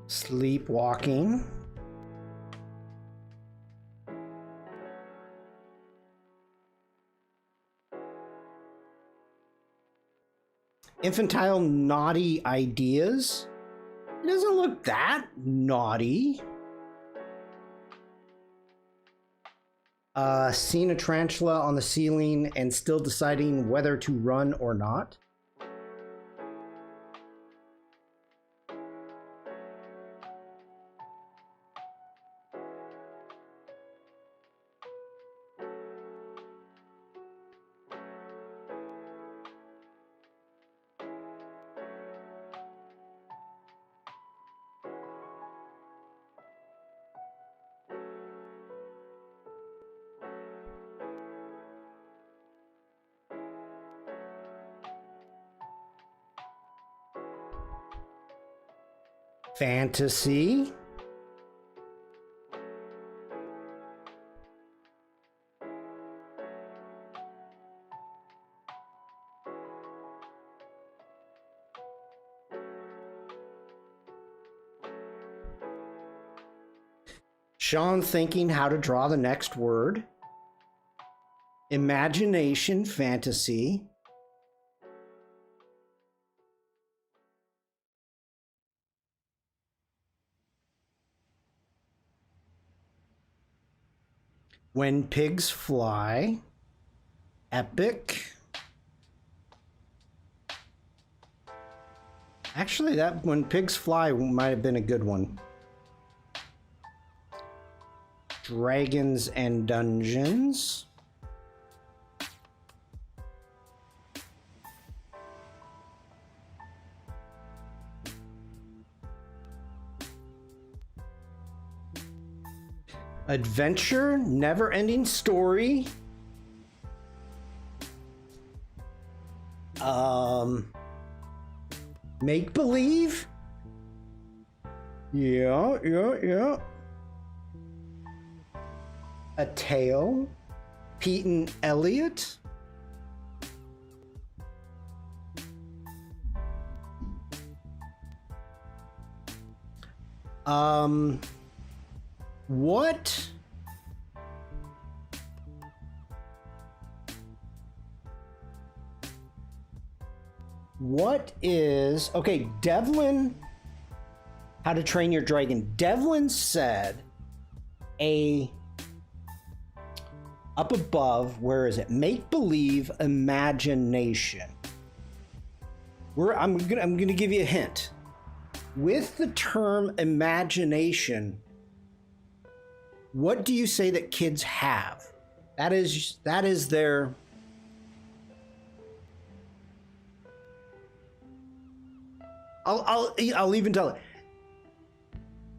Sleepwalking. Infantile naughty ideas. It doesn't look that naughty. Seen a tarantula on the ceiling and still deciding whether to run or not. Fantasy. Shawn thinking how to draw the next word. Imagination, fantasy. When pigs fly. Epic. Actually, that when pigs fly might have been a good one. Dragons and Dungeons. Adventure, never-ending story. Make believe. Yeah. A tale. Pete and Elliot. What? What is... Okay, Devlin... How to Train Your Dragon. Devlin said up above, where is it? Make believe, imagination. I'm gonna give you a hint. With the term imagination, what do you say that kids have? That is their... I'll even tell it.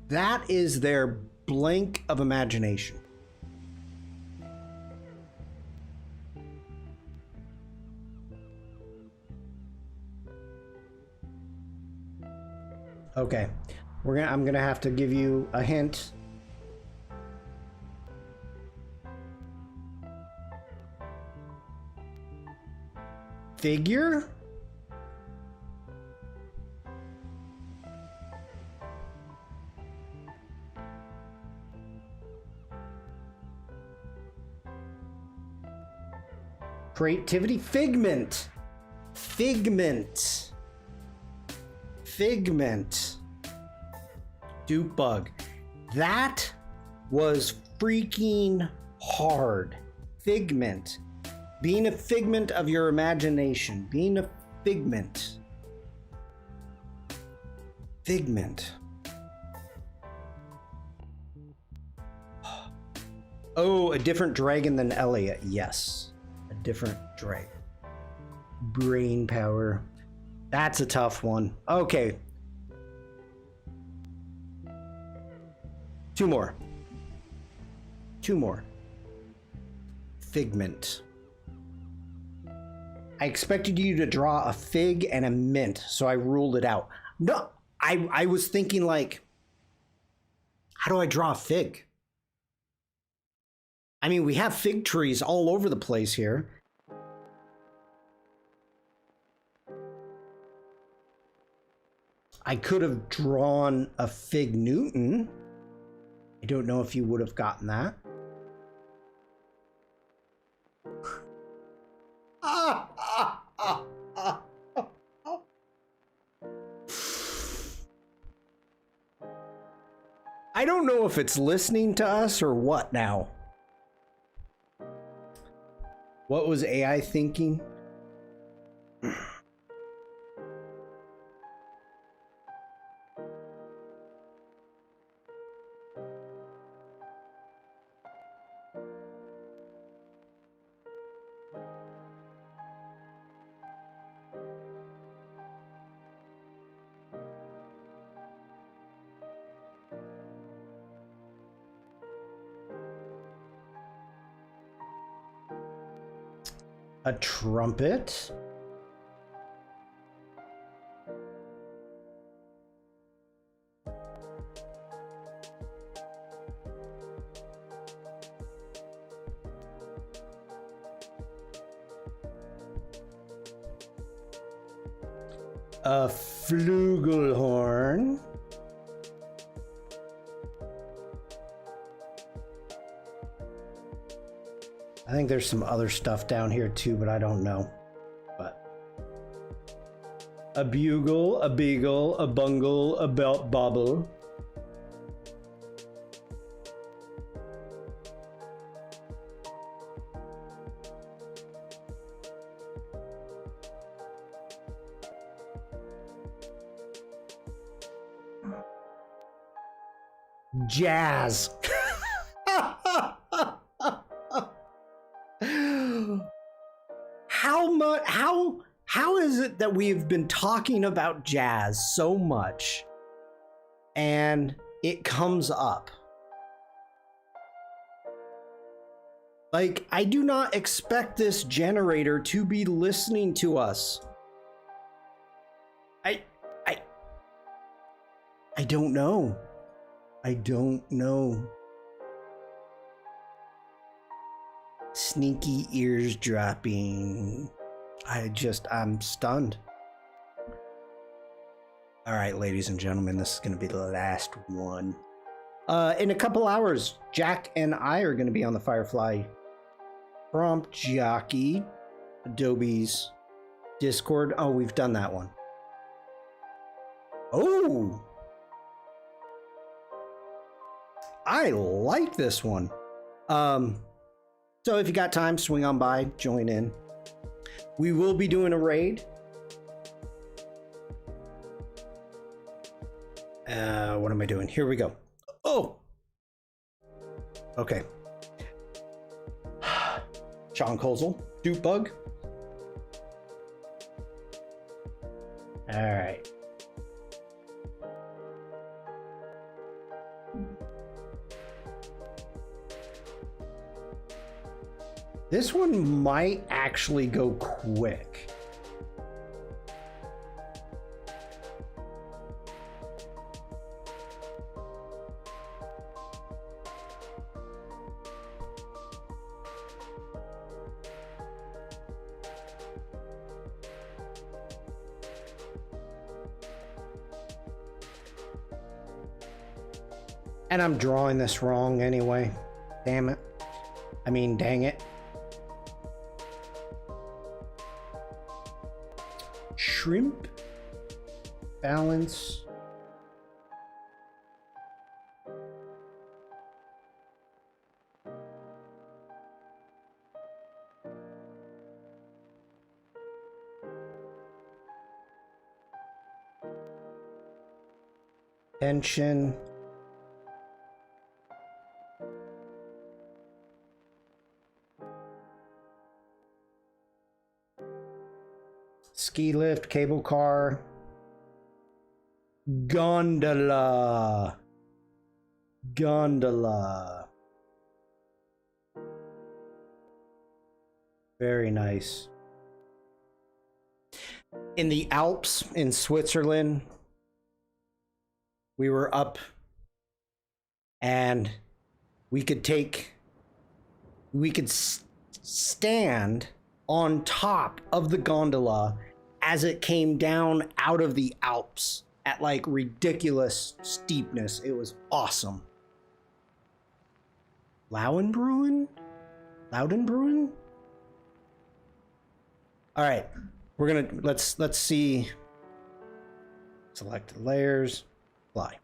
That is their blank of imagination. Okay, I'm gonna have to give you a hint. Figure? Creativity? Figment. Figment. Figment. Dupe bug. That was freaking hard. Figment. Being a figment of your imagination. Being a figment. Figment. Oh, a different dragon than Elliot. Yes. A different dragon. Brain power. That's a tough one. Okay. Two more. Figment. I expected you to draw a fig and a mint, so I ruled it out. No, I was thinking like, how do I draw a fig? I mean, we have fig trees all over the place here. I could have drawn a fig Newton. I don't know if you would have gotten that. I don't know if it's listening to us or what now. What was AI thinking? A trumpet? A flugelhorn? I think there's some other stuff down here too, but I don't know. But a bugle, a beagle, a bungle, a belt bobble. Jazz. How is it that we've been talking about jazz so much and it comes up? Like, I do not expect this generator to be listening to us. I don't know. I don't know. Sneaky ears dropping. I'm stunned. All right, ladies and gentlemen, this is going to be the last one. In a couple hours, Jack and I are going to be on the Firefly Prompt Jockey, Adobe's Discord. Oh, we've done that one. Oh! I like this one. So if you got time, swing on by, join in. We will be doing a raid. What am I doing? Here we go. Oh! Okay. Shawn Kozel, Dupe Bug. All right. This one might actually go quick. And I'm drawing this wrong anyway. Damn it. I mean, dang it. Shrimp. Balance. Tension. Ski lift, cable car, gondola, gondola. Very nice. In the Alps in Switzerland, we were up and we could stand on top of the gondola as it came down out of the Alps at like ridiculous steepness. It was awesome. Lauenbrunnen? Laudenbrunnen? All right, we're gonna let's see. Select layers, apply.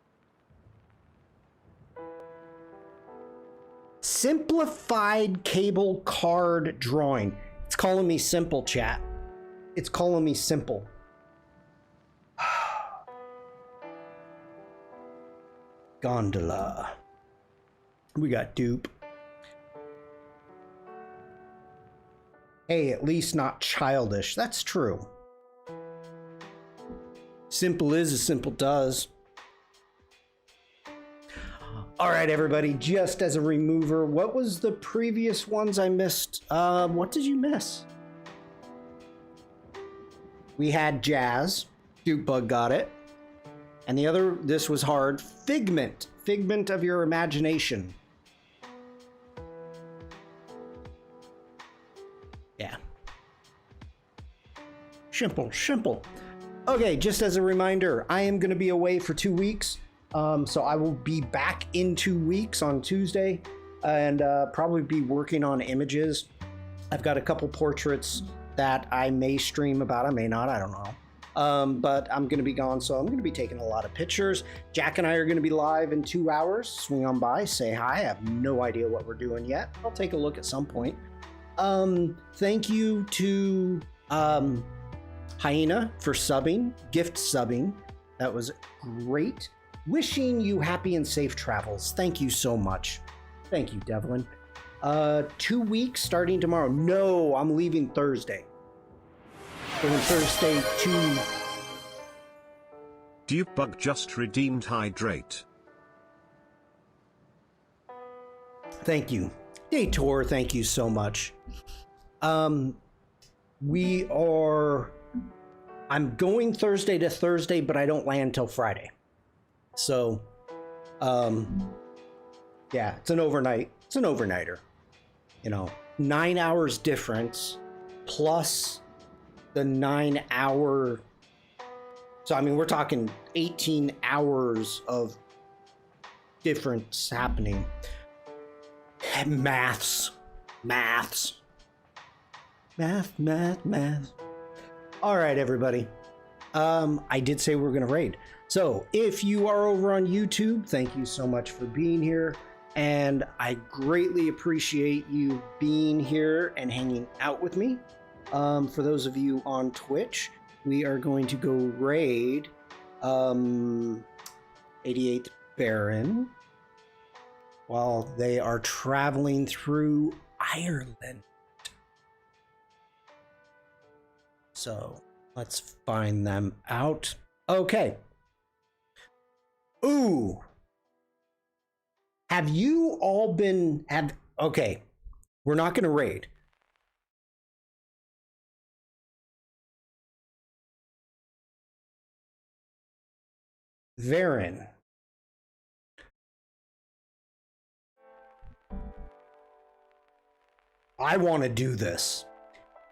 Simplified cable card drawing. It's calling me simple, chat. It's calling me simple. Gondola. We got dupe. Hey, at least not childish. That's true. Simple is as simple does. All right, everybody, just as a remover, what was the previous ones I missed? What did you miss? We had Jazz. Duke Bug got it. And the other, this was hard. Figment. Figment of your imagination. Yeah. Simple, simple. Okay, just as a reminder, I am going to be away for 2 weeks. So I will be back in 2 weeks on Tuesday and probably be working on images. I've got a couple portraits that I may stream about. I may not. I don't know. But I'm going to be gone, so I'm going to be taking a lot of pictures. Jack and I are going to be live in 2 hours. Swing on by, say hi. I have no idea what we're doing yet. I'll take a look at some point. Thank you to Hyena for subbing, gift subbing. That was great. Wishing you happy and safe travels. Thank you so much. Thank you, Devlin. 2 weeks starting tomorrow. No, I'm leaving Thursday. Going Thursday to... Duke Bug just redeemed hydrate. Thank you. Daytor, thank you so much. I'm going Thursday to Thursday, but I don't land till Friday. So, yeah, it's an overnight. It's an overnighter. You know, 9 hours difference plus the 9 hour. So, I mean, we're talking 18 hours of difference happening. Math. All right, everybody. I did say we're going to raid. So if you are over on YouTube, thank you so much for being here. And I greatly appreciate you being here and hanging out with me. For those of you on Twitch, we are going to go raid 88th Baron while they are traveling through Ireland. So let's find them out. Okay. Ooh. Have you all been okay, we're not going to raid. Varen. I want to do this.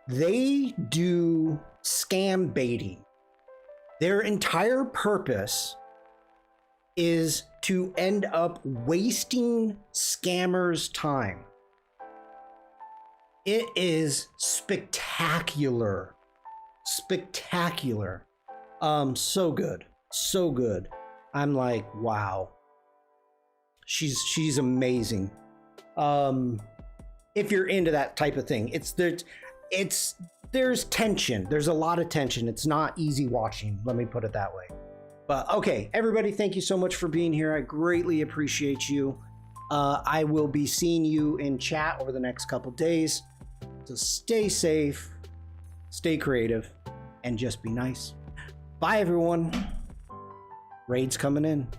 They do scam baiting. Their entire purpose is to end up wasting scammers' time. It is spectacular. Spectacular. So good. So good. I'm like, wow. She's amazing. If you're into that type of thing, there's tension. There's a lot of tension. It's not easy watching, let me put it that way. But okay, everybody, thank you so much for being here. I greatly appreciate you. I will be seeing you in chat over the next couple days. So stay safe, stay creative, and just be nice. Bye, everyone. Raid's coming in.